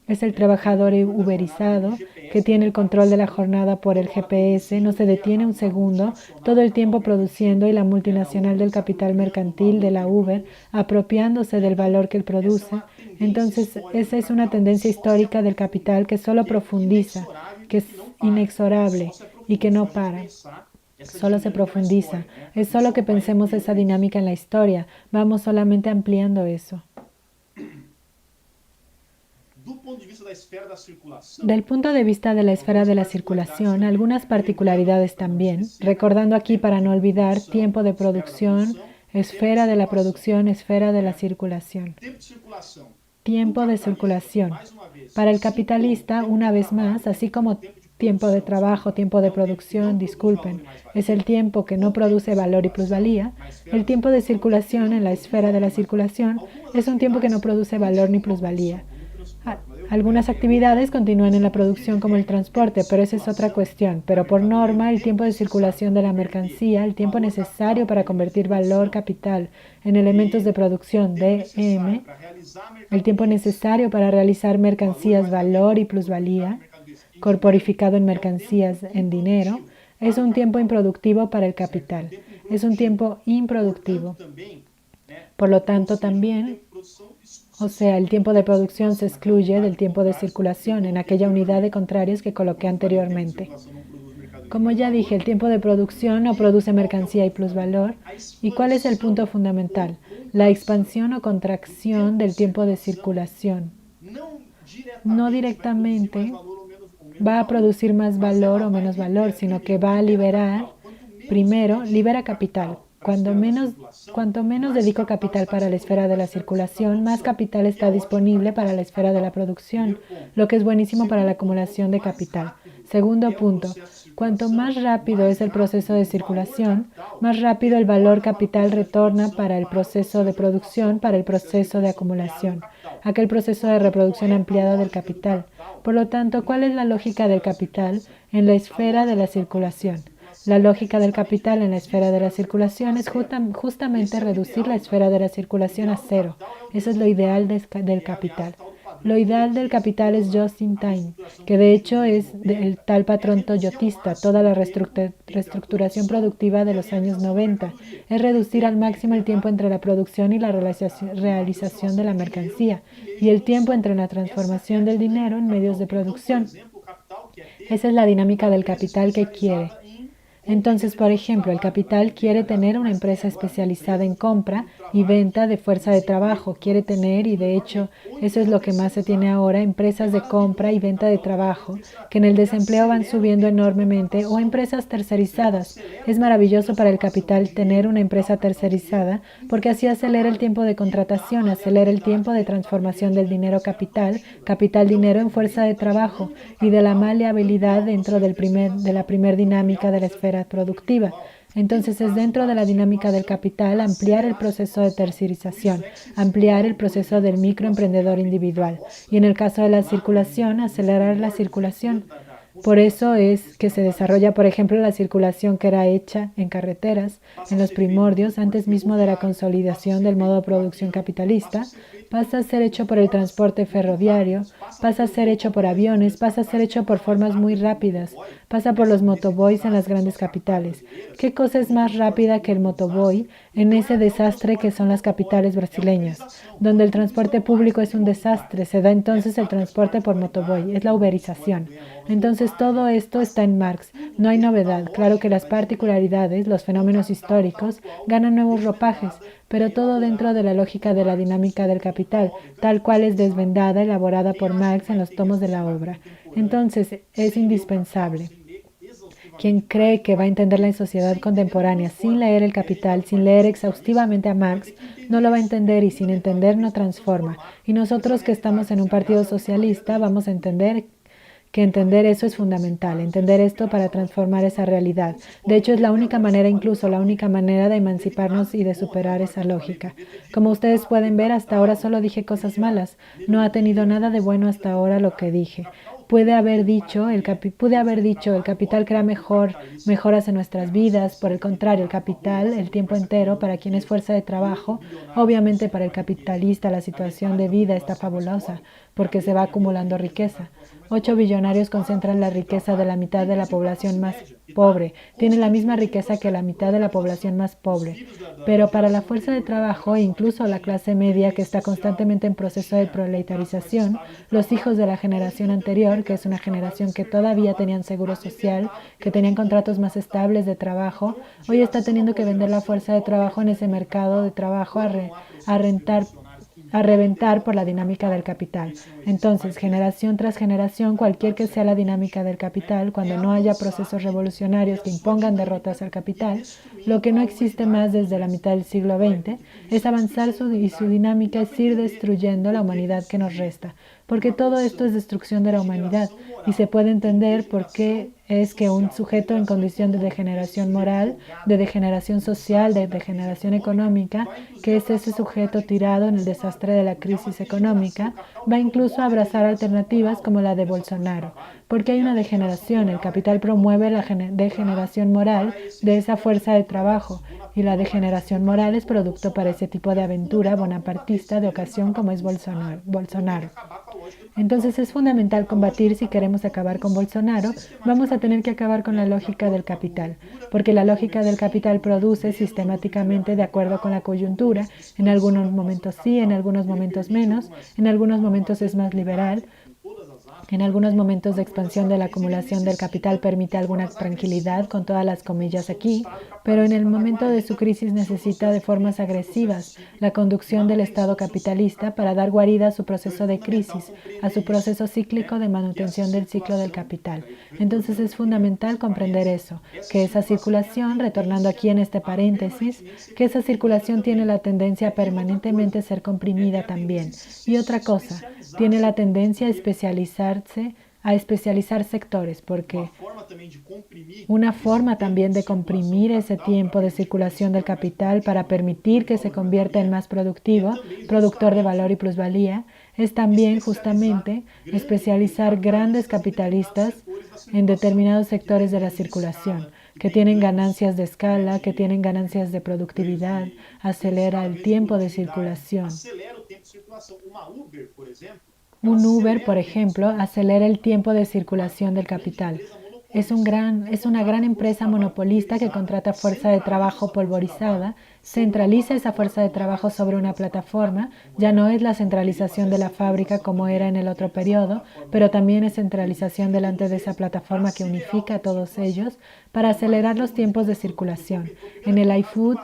es el trabajador uberizado que tiene el control de la jornada por el GPS, no se detiene un segundo, todo el tiempo produciendo y la multinacional del capital mercantil de la Uber apropiándose del valor que él produce. Entonces, esa es una tendencia histórica del capital que solo profundiza, que es inexorable y que no para. Solo se profundiza. Es solo que pensemos esa dinámica en la historia. Vamos solamente ampliando eso. Del punto de vista de la esfera de la circulación, algunas particularidades también, recordando aquí para no olvidar tiempo de producción, esfera de la producción, esfera de la circulación. Tiempo de circulación. Para el capitalista, una vez más, así como tiempo de trabajo, tiempo de producción, disculpen, es el tiempo que no produce valor y plusvalía, el tiempo de circulación en la esfera de la circulación es un tiempo que no produce valor ni plusvalía. Algunas actividades continúan en la producción como el transporte, pero esa es otra cuestión. Pero por norma, el tiempo de circulación de la mercancía, el tiempo necesario para convertir valor capital en elementos de producción, DM, el tiempo necesario para realizar mercancías, valor y plusvalía, corporificado en mercancías, en dinero, es un tiempo improductivo para el capital. Es un tiempo improductivo. Por lo tanto, también, o sea, el tiempo de producción se excluye del tiempo de circulación en aquella unidad de contrarios que coloqué anteriormente. Como ya dije, el tiempo de producción no produce mercancía y plusvalor. ¿Y cuál es el punto fundamental? La expansión o contracción del tiempo de circulación. No directamente va a producir más valor o menos valor, sino que va a liberar, primero, libera capital. Cuanto menos dedico capital para la esfera de la circulación, más capital está disponible para la esfera de la producción, lo que es buenísimo para la acumulación de capital. Segundo punto, cuanto más rápido es el proceso de circulación, más rápido el valor capital retorna para el proceso de producción, para el proceso de acumulación, aquel proceso de reproducción ampliada del capital. Por lo tanto, ¿cuál es la lógica del capital en la esfera de la circulación? La lógica del capital en la esfera de la circulación es justamente reducir la esfera de la circulación a cero. Eso es lo ideal del capital. Lo ideal del capital es just in time, que de hecho es el tal patrón toyotista, toda la reestructuración productiva de los años 90. Es reducir al máximo el tiempo entre la producción y la realización de la mercancía, y el tiempo entre la transformación del dinero en medios de producción. Esa es la dinámica del capital que quiere. Entonces, por ejemplo, el capital quiere tener una empresa especializada en compra y venta de fuerza de trabajo. Quiere tener, y de hecho eso es lo que más se tiene ahora, empresas de compra y venta de trabajo que en el desempleo van subiendo enormemente, o empresas tercerizadas. Es maravilloso para el capital tener una empresa tercerizada porque así acelera el tiempo de contratación, acelera el tiempo de transformación del dinero capital, dinero en fuerza de trabajo y de la maleabilidad dentro de la primer dinámica de la esfera productiva. Entonces es dentro de la dinámica del capital ampliar el proceso de tercerización, ampliar el proceso del microemprendedor individual y en el caso de la circulación, acelerar la circulación. Por eso es que se desarrolla, por ejemplo, la circulación que era hecha en carreteras, en los primordios, antes mismo de la consolidación del modo de producción capitalista, pasa a ser hecho por el transporte ferroviario, pasa a ser hecho por aviones, pasa a ser hecho por formas muy rápidas, pasa por los motoboys en las grandes capitales. ¿Qué cosa es más rápida que el motoboy en ese desastre que son las capitales brasileñas? Donde el transporte público es un desastre, se da entonces el transporte por motoboy, es la uberización. Entonces todo esto está en Marx, no hay novedad. Claro que las particularidades, los fenómenos históricos, ganan nuevos ropajes, pero todo dentro de la lógica de la dinámica del capital, tal cual es desvendada, elaborada por Marx en los tomos de la obra. Entonces es indispensable. Quien cree que va a entender la sociedad contemporánea sin leer el Capital, sin leer exhaustivamente a Marx, no lo va a entender y sin entender no transforma. Y nosotros que estamos en un partido socialista vamos a entender que entender eso es fundamental, entender esto para transformar esa realidad. De hecho, es la única manera, incluso la única manera de emanciparnos y de superar esa lógica. Como ustedes pueden ver, hasta ahora solo dije cosas malas. No ha tenido nada de bueno hasta ahora lo que dije. Pude haber dicho, el capital crea mejoras en nuestras vidas. Por el contrario, el capital, el tiempo entero, para quien es fuerza de trabajo, obviamente para el capitalista la situación de vida está fabulosa, porque se va acumulando riqueza. 8 billonarios concentran la riqueza de la mitad de la población más pobre. Tienen la misma riqueza que la mitad de la población más pobre. Pero para la fuerza de trabajo e incluso la clase media que está constantemente en proceso de proletarización, los hijos de la generación anterior, que es una generación que todavía tenían seguro social, que tenían contratos más estables de trabajo, hoy está teniendo que vender la fuerza de trabajo en ese mercado de trabajo a reventar por la dinámica del capital. Entonces, generación tras generación, cualquier que sea la dinámica del capital, cuando no haya procesos revolucionarios que impongan derrotas al capital, lo que no existe más desde la mitad del siglo XX es avanzar y su dinámica es ir destruyendo la humanidad que nos resta, porque todo esto es destrucción de la humanidad y se puede entender por qué es que un sujeto en condición de degeneración moral, de degeneración social, de degeneración económica, que es ese sujeto tirado en el desastre de la crisis económica, va incluso a abrazar alternativas como la de Bolsonaro, porque hay una degeneración. El capital promueve la degeneración moral de esa fuerza de trabajo, y la degeneración moral es producto para ese tipo de aventura bonapartista de ocasión como es Bolsonaro. Entonces es fundamental combatir. Si queremos acabar con Bolsonaro, vamos a tener que acabar con la lógica del capital, porque la lógica del capital produce sistemáticamente de acuerdo con la coyuntura. En algunos momentos sí, en algunos momentos menos, en algunos momentos es más liberal, En algunos momentos de expansión de la acumulación del capital permite alguna tranquilidad, con todas las comillas aquí, pero en el momento de su crisis necesita de formas agresivas la conducción del Estado capitalista para dar guarida a su proceso de crisis, a su proceso cíclico de manutención del ciclo del capital. Entonces es fundamental comprender eso, que esa circulación, retornando aquí en este paréntesis, que esa circulación tiene la tendencia a permanentemente ser comprimida también. Y otra cosa, tiene la tendencia a especializar sectores, porque una forma también de comprimir ese tiempo de circulación del capital para permitir que se convierta en más productivo, productor de valor y plusvalía, es también justamente especializar grandes capitalistas en determinados sectores de la circulación, que tienen ganancias de escala, que tienen ganancias de productividad, acelera el tiempo de circulación. Un Uber, por ejemplo, acelera el tiempo de circulación del capital. Es una gran empresa monopolista que contrata fuerza de trabajo polvorizada, centraliza esa fuerza de trabajo sobre una plataforma, ya no es la centralización de la fábrica como era en el otro periodo, pero también es centralización delante de esa plataforma que unifica a todos ellos para acelerar los tiempos de circulación. En el iFood,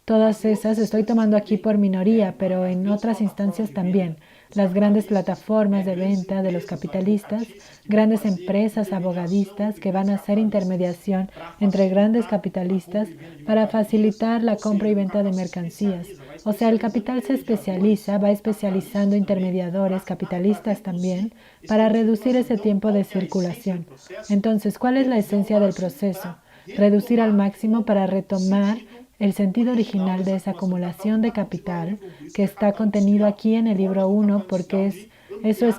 todas esas, estoy tomando aquí por minoría, pero en otras instancias también. Las grandes plataformas de venta de los capitalistas, grandes empresas abogadistas que van a hacer intermediación entre grandes capitalistas para facilitar la compra y venta de mercancías. O sea, el capital se especializa, va especializando intermediadores capitalistas también para reducir ese tiempo de circulación. Entonces, ¿cuál es la esencia del proceso? Reducir al máximo para retomar el sentido original de esa acumulación de capital que está contenido aquí en el libro 1, porque eso es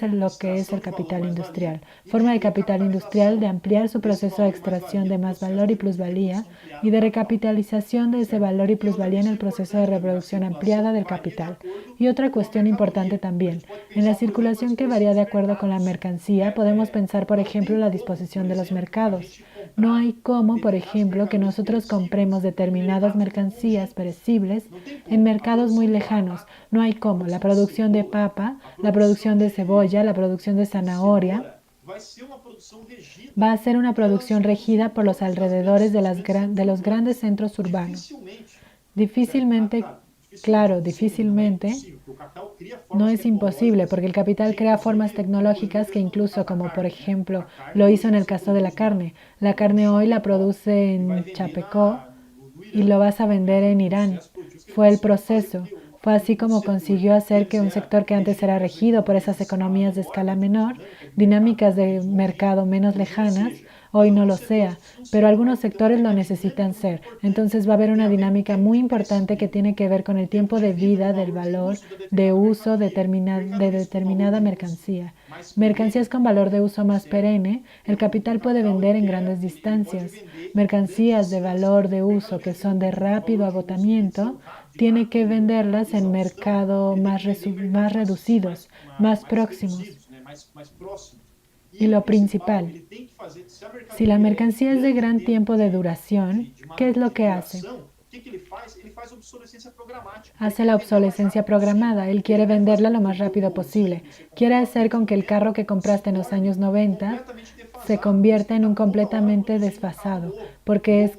lo que es el capital industrial. Forma de capital industrial de ampliar su proceso de extracción de más valor y plusvalía y de recapitalización de ese valor y plusvalía en el proceso de reproducción ampliada del capital. Y otra cuestión importante también, en la circulación que varía de acuerdo con la mercancía, podemos pensar, por ejemplo, la disposición de los mercados. No hay cómo, por ejemplo, que nosotros compremos determinadas mercancías perecibles en mercados muy lejanos. No hay cómo. La producción de papa, la producción de cebolla, la producción de zanahoria va a ser una producción regida por los alrededores de los grandes centros urbanos. Difícilmente, claro, difícilmente, no es imposible, porque el capital crea formas tecnológicas que incluso, como por ejemplo lo hizo en el caso de la carne. La carne hoy la produce en Chapecó y lo vas a vender en Irán. Fue el proceso. Fue así como consiguió hacer que un sector que antes era regido por esas economías de escala menor, dinámicas de mercado menos lejanas, hoy no lo sea, pero algunos sectores lo necesitan ser. Entonces va a haber una dinámica muy importante que tiene que ver con el tiempo de vida del valor de uso de determinada mercancía. Mercancías con valor de uso más perenne, el capital puede vender en grandes distancias. Mercancías de valor de uso que son de rápido agotamiento, tiene que venderlas en mercados más reducidos, más próximos. Y lo principal, si la mercancía es de gran tiempo de duración, ¿qué es lo que hace? Hace la obsolescencia programada. Él quiere venderla lo más rápido posible. Quiere hacer con que el carro que compraste en los años 90 se convierta en un completamente desfasado, porque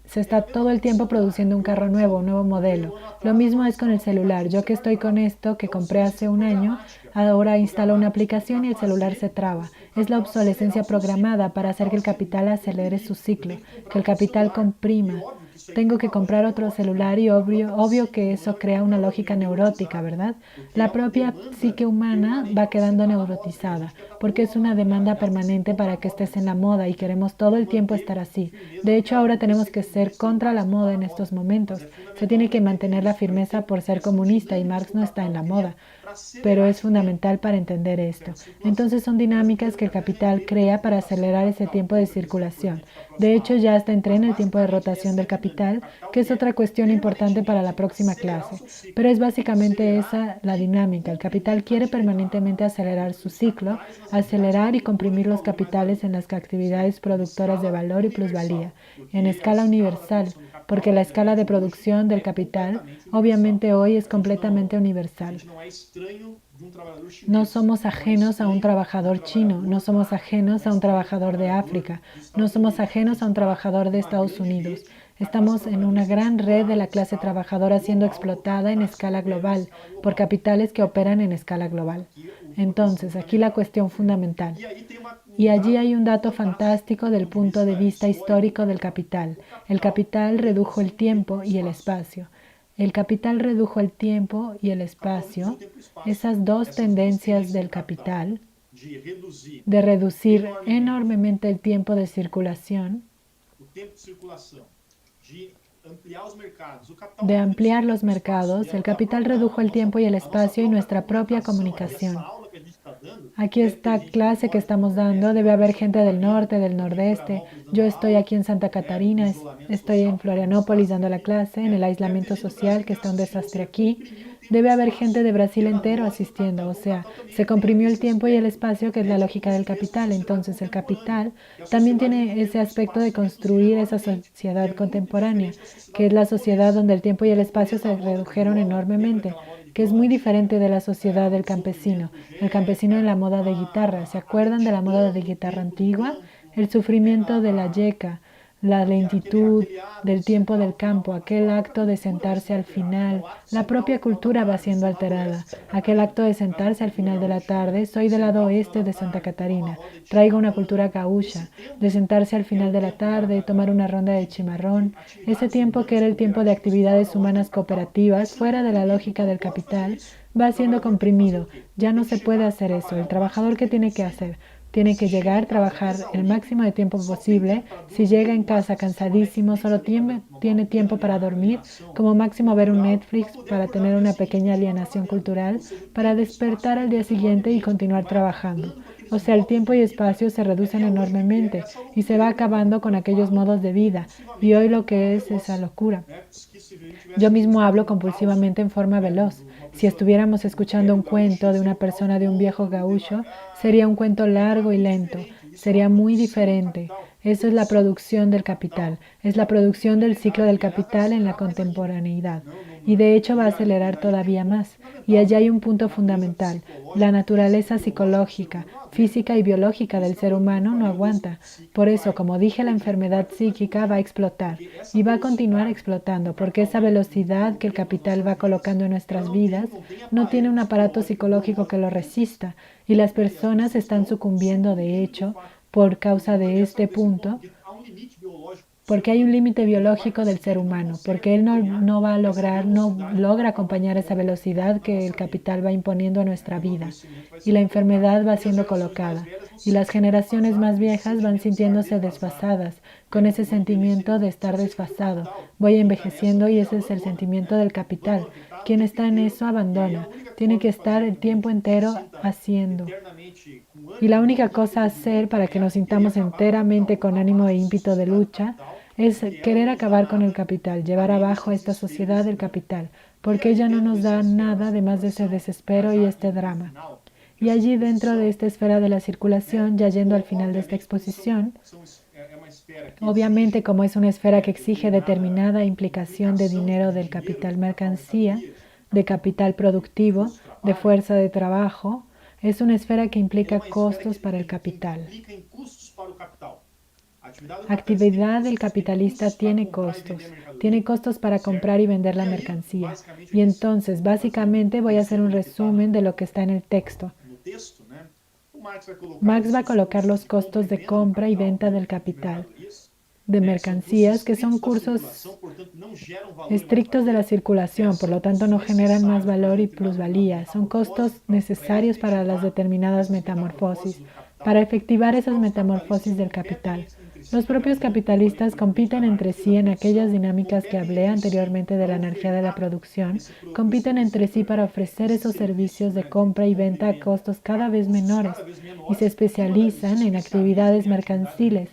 se está todo el tiempo produciendo un carro nuevo, un nuevo modelo. Lo mismo es con el celular. Yo que estoy con esto, que compré hace un año, ahora instalo una aplicación y el celular se traba. Es la obsolescencia programada para hacer que el capital acelere su ciclo, que el capital comprima. Tengo que comprar otro celular y obvio que eso crea una lógica neurótica, ¿verdad? La propia psique humana va quedando neurotizada, porque es una demanda permanente para que estés en la moda y queremos todo el tiempo estar así. De hecho, ahora tenemos que ser contra la moda en estos momentos. Se tiene que mantener la firmeza por ser comunista y Marx no está en la moda, pero es fundamental para entender esto. Entonces son dinámicas que el capital crea para acelerar ese tiempo de circulación. De hecho, ya hasta entré en el tiempo de rotación del capital, que es otra cuestión importante para la próxima clase. Pero es básicamente esa la dinámica. El capital quiere permanentemente acelerar su ciclo, acelerar y comprimir los capitales en las actividades productoras de valor y plusvalía, en escala universal. porque la escala de producción del capital obviamente hoy es completamente universal. No somos ajenos a un trabajador chino, no somos ajenos a un trabajador de África, no somos ajenos a un trabajador de Estados Unidos. Estamos en una gran red de la clase trabajadora siendo explotada en escala global por capitales que operan en escala global. Entonces, aquí la cuestión fundamental. Y allí hay un dato fantástico del punto de vista histórico del capital. El capital redujo el tiempo y el espacio. El capital redujo el tiempo y el espacio, esas dos tendencias del capital, de reducir enormemente el tiempo de circulación, de ampliar los mercados, el capital redujo el tiempo y el espacio y nuestra propia comunicación. Aquí esta clase que estamos dando, debe haber gente del norte, del nordeste. Yo estoy aquí en Santa Catarina, estoy en Florianópolis dando la clase, en el aislamiento social, que está un desastre aquí. Debe haber gente de Brasil entero asistiendo, o sea, se comprimió el tiempo y el espacio, que es la lógica del capital. Entonces, el capital también tiene ese aspecto de construir esa sociedad contemporánea, que es la sociedad donde el tiempo y el espacio se redujeron enormemente, que es muy diferente de la sociedad del campesino. El campesino en la moda de guitarra, ¿se acuerdan de la moda de guitarra antigua? El sufrimiento de la yeca, la lentitud del tiempo del campo, aquel acto de sentarse al final, la propia cultura va siendo alterada, aquel acto de sentarse al final de la tarde. Soy del lado oeste de Santa Catarina, traigo una cultura gaúcha, de sentarse al final de la tarde, tomar una ronda de chimarrón, ese tiempo que era el tiempo de actividades humanas cooperativas, fuera de la lógica del capital, va siendo comprimido. Ya no se puede hacer eso. El trabajador, ¿qué tiene que hacer? Tiene que llegar, trabajar el máximo de tiempo posible. Si llega en casa cansadísimo, solo tiene tiempo para dormir, como máximo ver un Netflix, para tener una pequeña alienación cultural, para despertar al día siguiente y continuar trabajando. O sea, el tiempo y espacio se reducen enormemente y se va acabando con aquellos modos de vida. Y hoy lo que es esa locura. Yo mismo hablo compulsivamente en forma veloz. Si estuviéramos escuchando un cuento de una persona de un viejo gaúcho, sería un cuento largo y lento. Sería muy diferente. Eso es la producción del capital. Es la producción del ciclo del capital en la contemporaneidad. Y de hecho va a acelerar todavía más. Y allá hay un punto fundamental. La naturaleza psicológica, física y biológica del ser humano no aguanta. Por eso, como dije, la enfermedad psíquica va a explotar y va a continuar explotando, porque esa velocidad que el capital va colocando en nuestras vidas no tiene un aparato psicológico que lo resista, y las personas están sucumbiendo, de hecho, por causa de este punto, porque hay un límite biológico del ser humano, porque él no va a lograr, no logra acompañar esa velocidad que el capital va imponiendo a nuestra vida, y la enfermedad va siendo colocada, y las generaciones más viejas van sintiéndose desfasadas, con ese sentimiento de estar desfasado. Voy envejeciendo y ese es el sentimiento del capital. Quien está en eso abandona, tiene que estar el tiempo entero haciendo. Y la única cosa a hacer para que nos sintamos enteramente con ánimo e ímpetu de lucha es querer acabar con el capital, llevar abajo a esta sociedad del capital, porque ella no nos da nada además de ese desespero y este drama. Y allí dentro de esta esfera de la circulación, ya yendo al final de esta exposición, obviamente como es una esfera que exige determinada implicación de dinero del capital mercancía, de capital productivo, de fuerza de trabajo, es una esfera que implica costos para el capital. Actividad del capitalista tiene costos para comprar y vender la mercancía. Y entonces, básicamente, voy a hacer un resumen de lo que está en el texto. Marx va a colocar los costos de compra y venta del capital, de mercancías, que son cursos estrictos de la circulación, por lo tanto no generan más valor y plusvalía. Son costos necesarios para las determinadas metamorfosis, para efectivar esas metamorfosis del capital. Los propios capitalistas compiten entre sí en aquellas dinámicas que hablé anteriormente de la energía de la producción, compiten entre sí para ofrecer esos servicios de compra y venta a costos cada vez menores y se especializan en actividades mercantiles.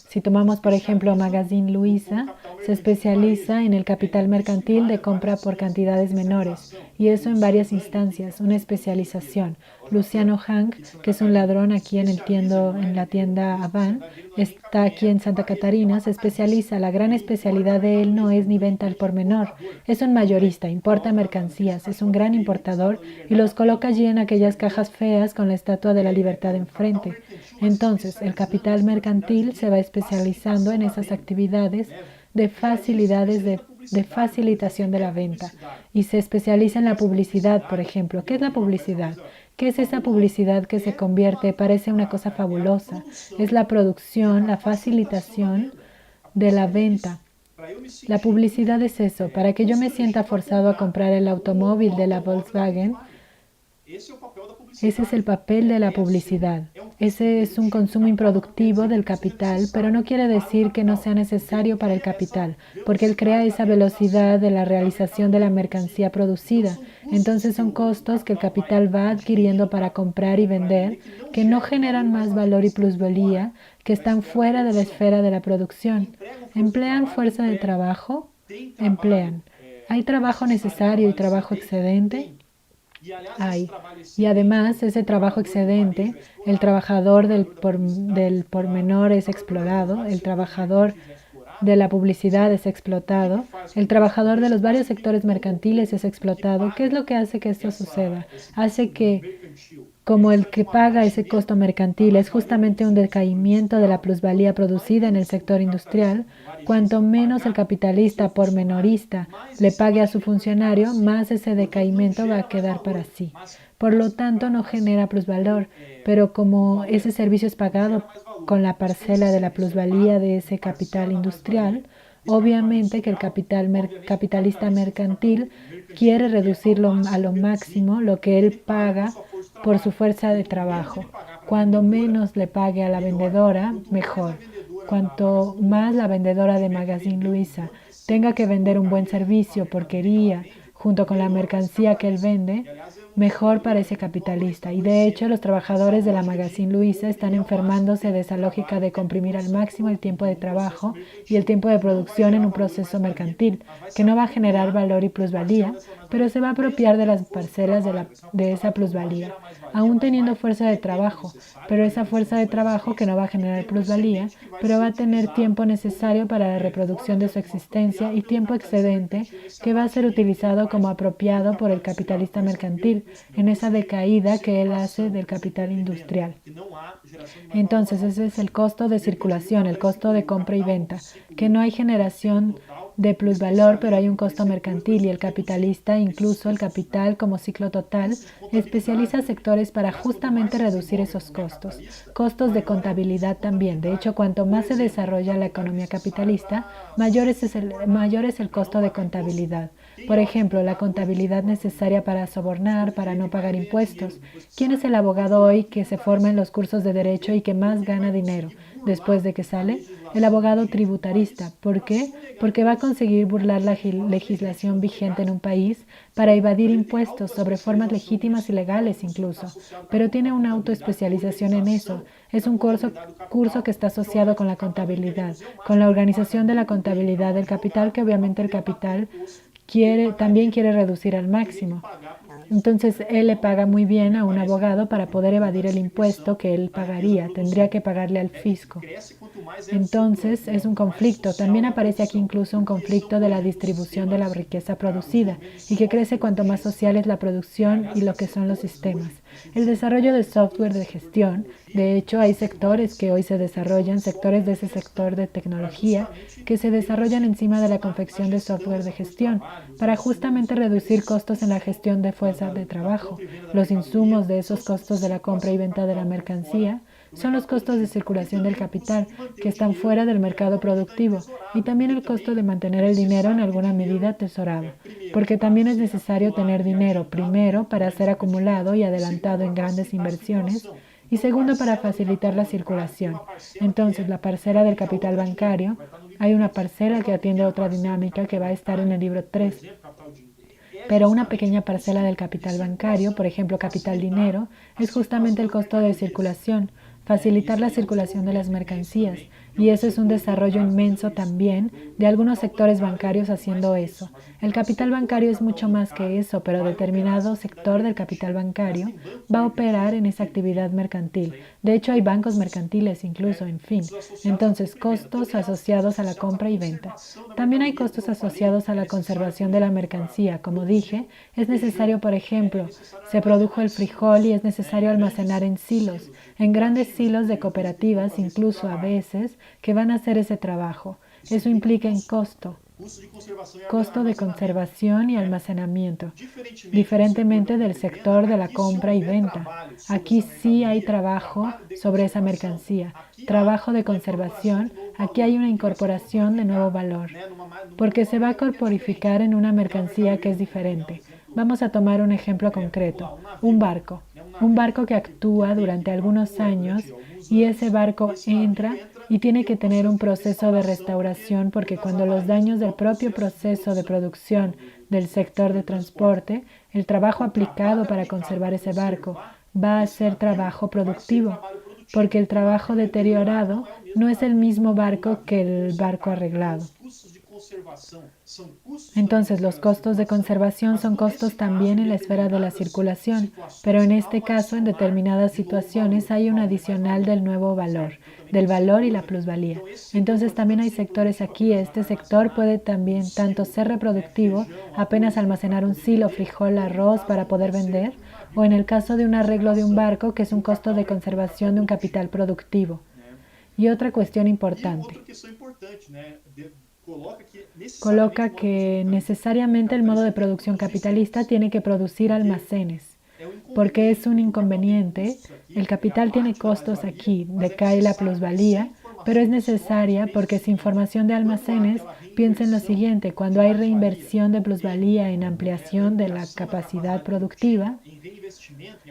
Si tomamos, por ejemplo, Magazine Luiza, se especializa en el capital mercantil de compra por cantidades menores, y eso en varias instancias, una especialización. Luciano Hank, que es un ladrón aquí en la tienda Avan, está aquí en Santa Catarina, se especializa. La gran especialidad de él no es ni venta al por menor, es un mayorista, importa mercancías, es un gran importador y los coloca allí en aquellas cajas feas con la estatua de la libertad enfrente. Entonces, el capital mercantil se va especializando en esas actividades de de facilitación de la venta y se especializa en la publicidad, por ejemplo. ¿Qué es la publicidad? ¿Qué es esa publicidad que se convierte? Parece una cosa fabulosa. Es la producción, la facilitación de la venta. La publicidad es eso. Para que yo me sienta forzado a comprar el automóvil de la Volkswagen, ese es el papel de la publicidad. Ese es un consumo improductivo del capital, pero no quiere decir que no sea necesario para el capital, porque él crea esa velocidad de la realización de la mercancía producida. Entonces son costos que el capital va adquiriendo para comprar y vender, que no generan más valor y plusvalía, que están fuera de la esfera de la producción. ¿Emplean fuerza de trabajo? Emplean. ¿Hay trabajo necesario y trabajo excedente? Hay. Y además, ese trabajo excedente, el trabajador del pormenor es explorado, el trabajador de la publicidad es explotado, el trabajador de los varios sectores mercantiles es explotado. ¿Qué es lo que hace que esto suceda? Hace que, como el que paga ese costo mercantil es justamente un decaimiento de la plusvalía producida en el sector industrial, cuanto menos el capitalista pormenorista le pague a su funcionario, más ese decaimiento va a quedar para sí. Por lo tanto, no genera plusvalor, pero como ese servicio es pagado con la parcela de la plusvalía de ese capital industrial, obviamente que el capitalista mercantil quiere reducirlo a lo máximo lo que él paga por su fuerza de trabajo. Cuando menos le pague a la vendedora, mejor. Cuanto más la vendedora de Magazine Luiza tenga que vender un buen servicio, porquería, junto con la mercancía que él vende, mejor para ese capitalista. Y de hecho, los trabajadores de la Magazine Luiza están enfermándose de esa lógica de comprimir al máximo el tiempo de trabajo y el tiempo de producción en un proceso mercantil, que no va a generar valor y plusvalía, pero se va a apropiar de las parcelas de esa plusvalía, aún teniendo fuerza de trabajo, pero esa fuerza de trabajo que no va a generar plusvalía, pero va a tener tiempo necesario para la reproducción de su existencia y tiempo excedente que va a ser utilizado como apropiado por el capitalista mercantil en esa decaída que él hace del capital industrial. Entonces, ese es el costo de circulación, el costo de compra y venta, que no hay generación de plusvalor, pero hay un costo mercantil y el capitalista, incluso el capital como ciclo total, especializa sectores para justamente reducir esos costos. Costos de contabilidad también. De hecho, cuanto más se desarrolla la economía capitalista, mayor es el costo de contabilidad. Por ejemplo, la contabilidad necesaria para sobornar, para no pagar impuestos. ¿Quién es el abogado hoy que se forma en los cursos de derecho y que más gana dinero después de que sale? El abogado tributarista. ¿Por qué? Porque va a conseguir burlar la legislación vigente en un país para evadir impuestos sobre formas legítimas y legales incluso. Pero tiene una autoespecialización en eso. Es un curso que está asociado con la contabilidad, con la organización de la contabilidad del capital, que obviamente el capital también quiere reducir al máximo. Entonces él le paga muy bien a un abogado para poder evadir el impuesto que él pagaría, tendría que pagarle al fisco. Entonces es un conflicto. También aparece aquí incluso un conflicto de la distribución de la riqueza producida y que crece cuanto más social es la producción y lo que son los sistemas. El desarrollo de software de gestión, de hecho hay sectores que hoy se desarrollan, sectores de ese sector de tecnología, que se desarrollan encima de la confección de software de gestión para justamente reducir costos en la gestión de fuerza de trabajo. Los insumos de esos costos de la compra y venta de la mercancía son los costos de circulación del capital que están fuera del mercado productivo y también el costo de mantener el dinero en alguna medida atesorado, porque también es necesario tener dinero, primero, para ser acumulado y adelantado en grandes inversiones, y segundo, para facilitar la circulación. Entonces, la parcela del capital bancario, hay una parcela que atiende a otra dinámica que va a estar en el libro 3. Pero una pequeña parcela del capital bancario, por ejemplo, capital dinero, es justamente el costo de circulación. facilitar la circulación de las mercancías. Y eso es un desarrollo inmenso también de algunos sectores bancarios haciendo eso. El capital bancario es mucho más que eso, pero determinado sector del capital bancario va a operar en esa actividad mercantil. De hecho, hay bancos mercantiles incluso, en fin. Entonces, costos asociados a la compra y venta. También hay costos asociados a la conservación de la mercancía. Como dije, es necesario, por ejemplo, se produjo el frijol y es necesario almacenar en silos, en grandes silos de cooperativas, incluso a veces, que van a hacer ese trabajo. Eso implica en costo de conservación y almacenamiento, diferentemente del sector de la compra y venta. Aquí sí hay trabajo sobre esa mercancía, trabajo de conservación. Aquí hay una incorporación de nuevo valor, porque se va a corporificar en una mercancía que es diferente. Vamos a tomar un ejemplo concreto, un barco. Un barco que actúa durante algunos años y ese barco entra y tiene que tener un proceso de restauración porque cuando los daños del propio proceso de producción del sector de transporte, el trabajo aplicado para conservar ese barco va a ser trabajo productivo, porque el trabajo deteriorado no es el mismo barco que el barco arreglado. Entonces, los costos de conservación son costos también en la esfera de la circulación, pero en este caso, en determinadas situaciones, hay un adicional del nuevo valor, del valor y la plusvalía. Entonces, también hay sectores aquí. Este sector puede también tanto ser reproductivo, apenas almacenar un silo, frijol, arroz para poder vender, o en el caso de un arreglo de un barco, que es un costo de conservación de un capital productivo. Y otra cuestión importante. Coloca que necesariamente el modo de producción capitalista tiene que producir almacenes, porque es un inconveniente. El capital tiene costos aquí, decae la plusvalía, pero es necesaria porque sin formación de almacenes, piensen lo siguiente, cuando hay reinversión de plusvalía en ampliación de la capacidad productiva,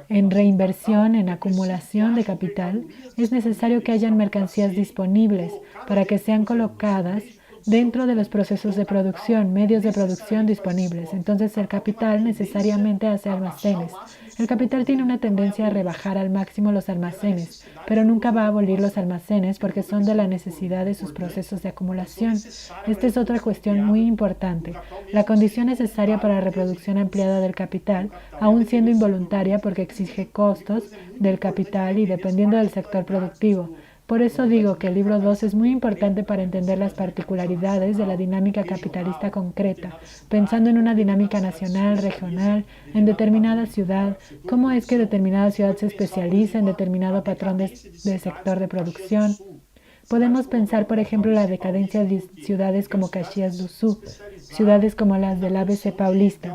en reinversión, en acumulación de capital, es necesario que hayan mercancías disponibles para que sean colocadas dentro de los procesos de producción, medios de producción disponibles. Entonces el capital necesariamente hace almacenes. El capital tiene una tendencia a rebajar al máximo los almacenes, pero nunca va a abolir los almacenes porque son de la necesidad de sus procesos de acumulación. Esta es otra cuestión muy importante. La condición necesaria para la reproducción ampliada del capital, aún siendo involuntaria porque exige costos del capital y dependiendo del sector productivo. Por eso digo que el libro 2 es muy importante para entender las particularidades de la dinámica capitalista concreta, pensando en una dinámica nacional, regional, en determinada ciudad, cómo es que determinada ciudad se especializa en determinado patrón de sector de producción. Podemos pensar, por ejemplo, la decadencia de ciudades como Caxias do Sul, ciudades como las del ABC Paulista.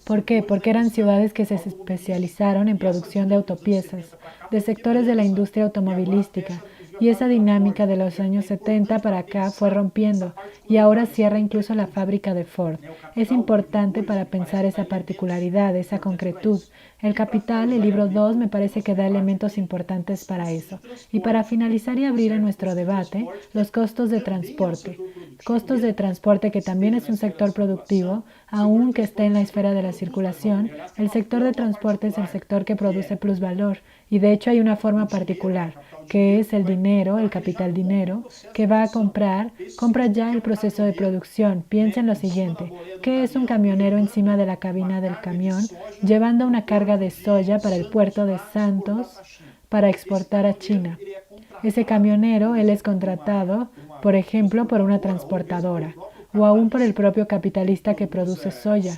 ¿Por qué? Porque eran ciudades que se especializaron en producción de autopiezas, de sectores de la industria automovilística, y esa dinámica de los años 70 para acá fue rompiendo, y ahora cierra incluso la fábrica de Ford. Es importante para pensar esa particularidad, esa concretud. El Capital, el libro 2, me parece que da elementos importantes para eso. Y para finalizar y abrir en nuestro debate, los costos de transporte. Costos de transporte que también es un sector productivo, aunque esté en la esfera de la circulación. El sector de transporte es el sector que produce plusvalor, y de hecho hay una forma particular, que es el dinero, el capital dinero, que va a compra ya el proceso de producción. Piensen lo siguiente, ¿qué es un camionero encima de la cabina del camión, llevando una carga de soya para el puerto de Santos para exportar a China? Ese camionero, él es contratado, por ejemplo, por una transportadora, o aún por el propio capitalista que produce soya.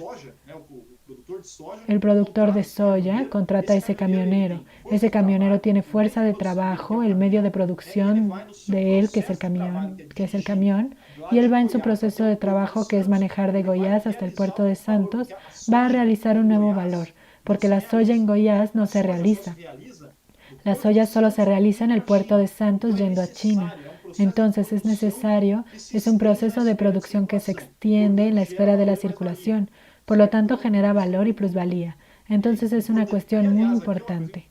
El productor de soya contrata a ese camionero. Ese camionero tiene fuerza de trabajo, el medio de producción de él, que es el camión, y él va en su proceso de trabajo, que es manejar de Goiás hasta el puerto de Santos, va a realizar un nuevo valor, porque la soya en Goiás no se realiza. La soya solo se realiza en el puerto de Santos yendo a China. Entonces es un proceso de producción que se extiende en la esfera de la circulación, por lo tanto genera valor y plusvalía. Entonces es una cuestión muy importante.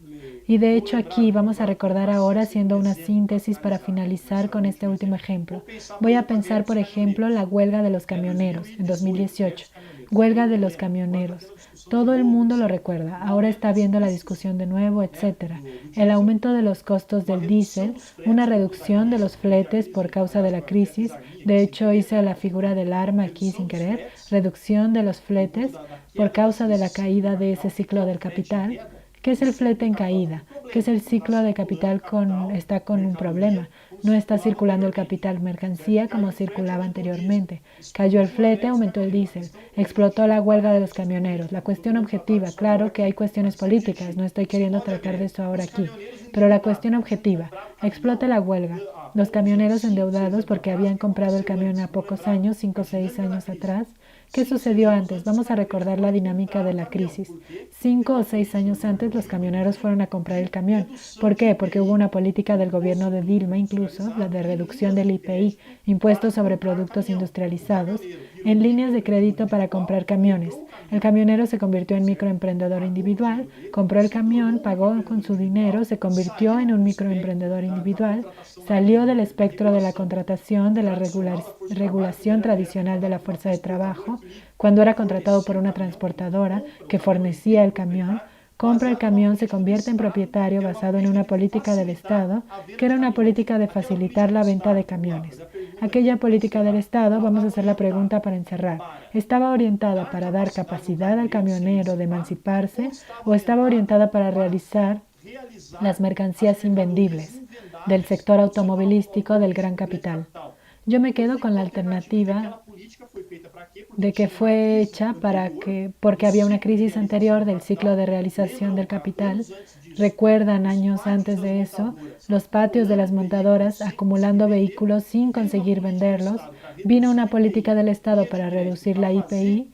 Y de hecho aquí vamos a recordar ahora, haciendo una síntesis para finalizar con este último ejemplo. Voy a pensar, por ejemplo, la huelga de los camioneros en 2018. Huelga de los camioneros. Todo el mundo lo recuerda. Ahora está viendo la discusión de nuevo, etc. El aumento de los costos del diésel, una reducción de los fletes por causa de la crisis. De hecho, hice la figura del arma aquí sin querer. Reducción de los fletes por causa de la caída de ese ciclo del capital. ¿Qué es el flete en caída? ¿Qué es el ciclo de capital está con un problema? No está circulando el capital mercancía como circulaba anteriormente. Cayó el flete, aumentó el diésel, explotó la huelga de los camioneros. La cuestión objetiva, claro que hay cuestiones políticas, no estoy queriendo tratar de eso ahora aquí, pero la cuestión objetiva, explota la huelga. Los camioneros endeudados porque habían comprado el camión a pocos años, 5 o 6 años atrás. ¿Qué sucedió antes? Vamos a recordar la dinámica de la crisis. 5 o 6 años antes los camioneros fueron a comprar el camión. ¿Por qué? Porque hubo una política del gobierno de Dilma, incluso, la de reducción del IPI, impuestos sobre productos industrializados, en líneas de crédito para comprar camiones. El camionero se convirtió en microemprendedor individual, compró el camión, pagó con su dinero, se convirtió en un microemprendedor individual, salió del espectro de la contratación, de la regulación tradicional de la fuerza de trabajo, cuando era contratado por una transportadora que fornecía el camión, compra el camión, se convierte en propietario basado en una política del Estado, que era una política de facilitar la venta de camiones. Aquella política del Estado, vamos a hacer la pregunta para encerrar, ¿estaba orientada para dar capacidad al camionero de emanciparse o estaba orientada para realizar las mercancías invendibles del sector automovilístico del gran capital? Yo me quedo con la alternativa de que fue hecha porque había una crisis anterior del ciclo de realización del capital. Recuerdan años antes de eso, los patios de las montadoras acumulando vehículos sin conseguir venderlos. Vino una política del Estado para reducir la IPI,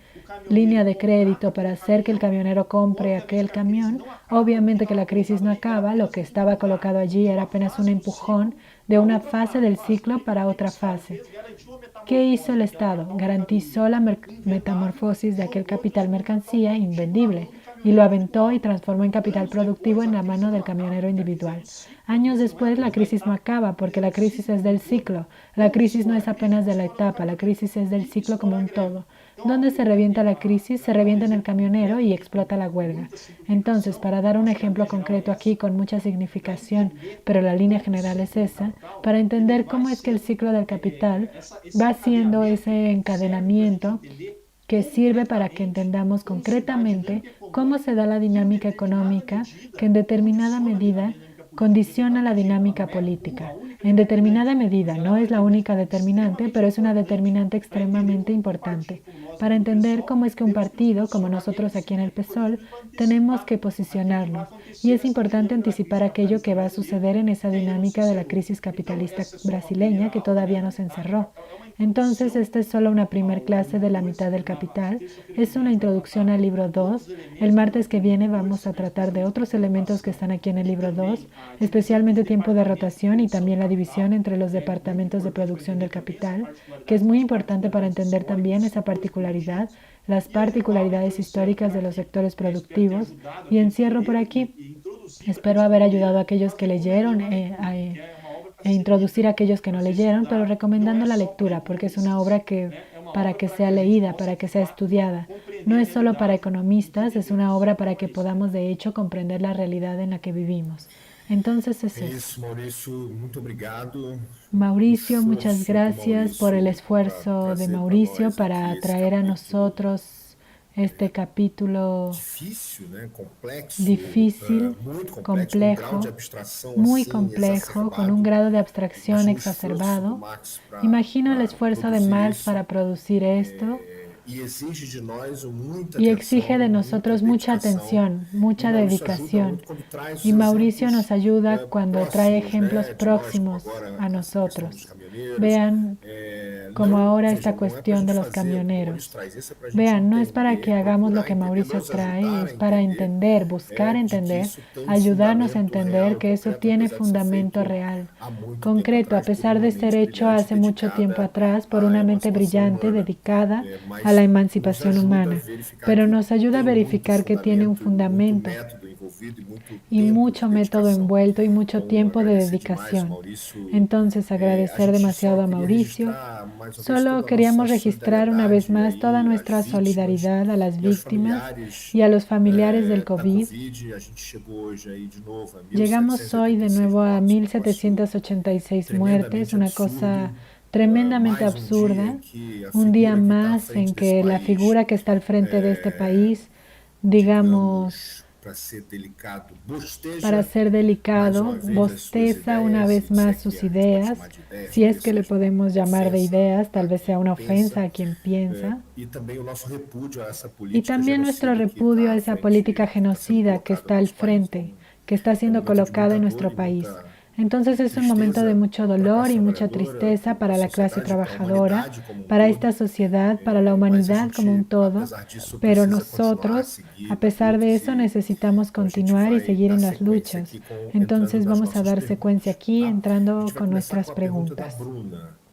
línea de crédito para hacer que el camionero compre aquel camión. Obviamente que la crisis no acaba, lo que estaba colocado allí era apenas un empujón de una fase del ciclo para otra fase. ¿Qué hizo el Estado? Garantizó la metamorfosis de aquel capital mercancía invendible y lo aventó y transformó en capital productivo en la mano del camionero individual. Años después, la crisis no acaba porque la crisis es del ciclo. La crisis no es apenas de la etapa, la crisis es del ciclo como un todo. ¿Dónde se revienta la crisis? Se revienta en el camionero y explota la huelga. Entonces, para dar un ejemplo concreto aquí con mucha significación, pero la línea general es esa, para entender cómo es que el ciclo del capital va haciendo ese encadenamiento que sirve para que entendamos concretamente cómo se da la dinámica económica que en determinada medida condiciona la dinámica política. En determinada medida, no es la única determinante, pero es una determinante extremadamente importante para entender cómo es que un partido, como nosotros aquí en el PSOL, tenemos que posicionarnos. Y es importante anticipar aquello que va a suceder en esa dinámica de la crisis capitalista brasileña que todavía nos encerró. Entonces, esta es solo una primer clase de la mitad del capital. Es una introducción al libro 2. El martes que viene vamos a tratar de otros elementos que están aquí en el libro 2, especialmente tiempo de rotación y también la división entre los departamentos de producción del capital, que es muy importante para entender también esa particularidad, las particularidades históricas de los sectores productivos. Y encierro por aquí. Espero haber ayudado a aquellos que leyeron e introducir a aquellos que no leyeron, pero recomendando la lectura, porque es una obra para que sea leída, para que sea estudiada. No es solo para economistas, es una obra para que podamos de hecho comprender la realidad en la que vivimos. Entonces es eso. Mauricio, muchas gracias por el esfuerzo de Mauricio para traer a nosotros este capítulo difícil, complejo, muy complejo, con un grado de abstracción exacerbado. Imagino el esfuerzo de Marx para producir esto y exige de nosotros mucha atención, mucha dedicación. Y Mauricio nos ayuda cuando trae ejemplos próximos a nosotros. Vean como ahora esta cuestión de los camioneros. Vean, no es para que hagamos lo que Mauricio trae, es para entender, buscar entender, ayudarnos a entender que eso tiene fundamento real, concreto, a pesar de ser hecho hace mucho tiempo atrás por una mente brillante dedicada a la emancipación humana, pero nos ayuda a verificar que tiene un fundamento y mucho método envuelto y mucho tiempo de dedicación. Entonces, agradecer demasiado a Mauricio. Solo queríamos registrar una vez más toda nuestra solidaridad a las víctimas y a los familiares del COVID. Llegamos hoy de nuevo a 1.786 muertes, una cosa tremendamente absurda, un día más en que la figura que está al frente de este país, digamos, para ser delicado, bosteza una vez más sus ideas, si es que le podemos llamar de ideas, tal vez sea una ofensa a quien piensa. Y también nuestro repudio a esa política genocida que está al frente, que está siendo colocada en nuestro país. Entonces es un momento de mucho dolor y mucha tristeza para la clase trabajadora, para esta sociedad, para la humanidad como un todo, pero nosotros, a pesar de eso, necesitamos continuar y seguir en las luchas. Entonces vamos a dar secuencia aquí entrando con nuestras preguntas.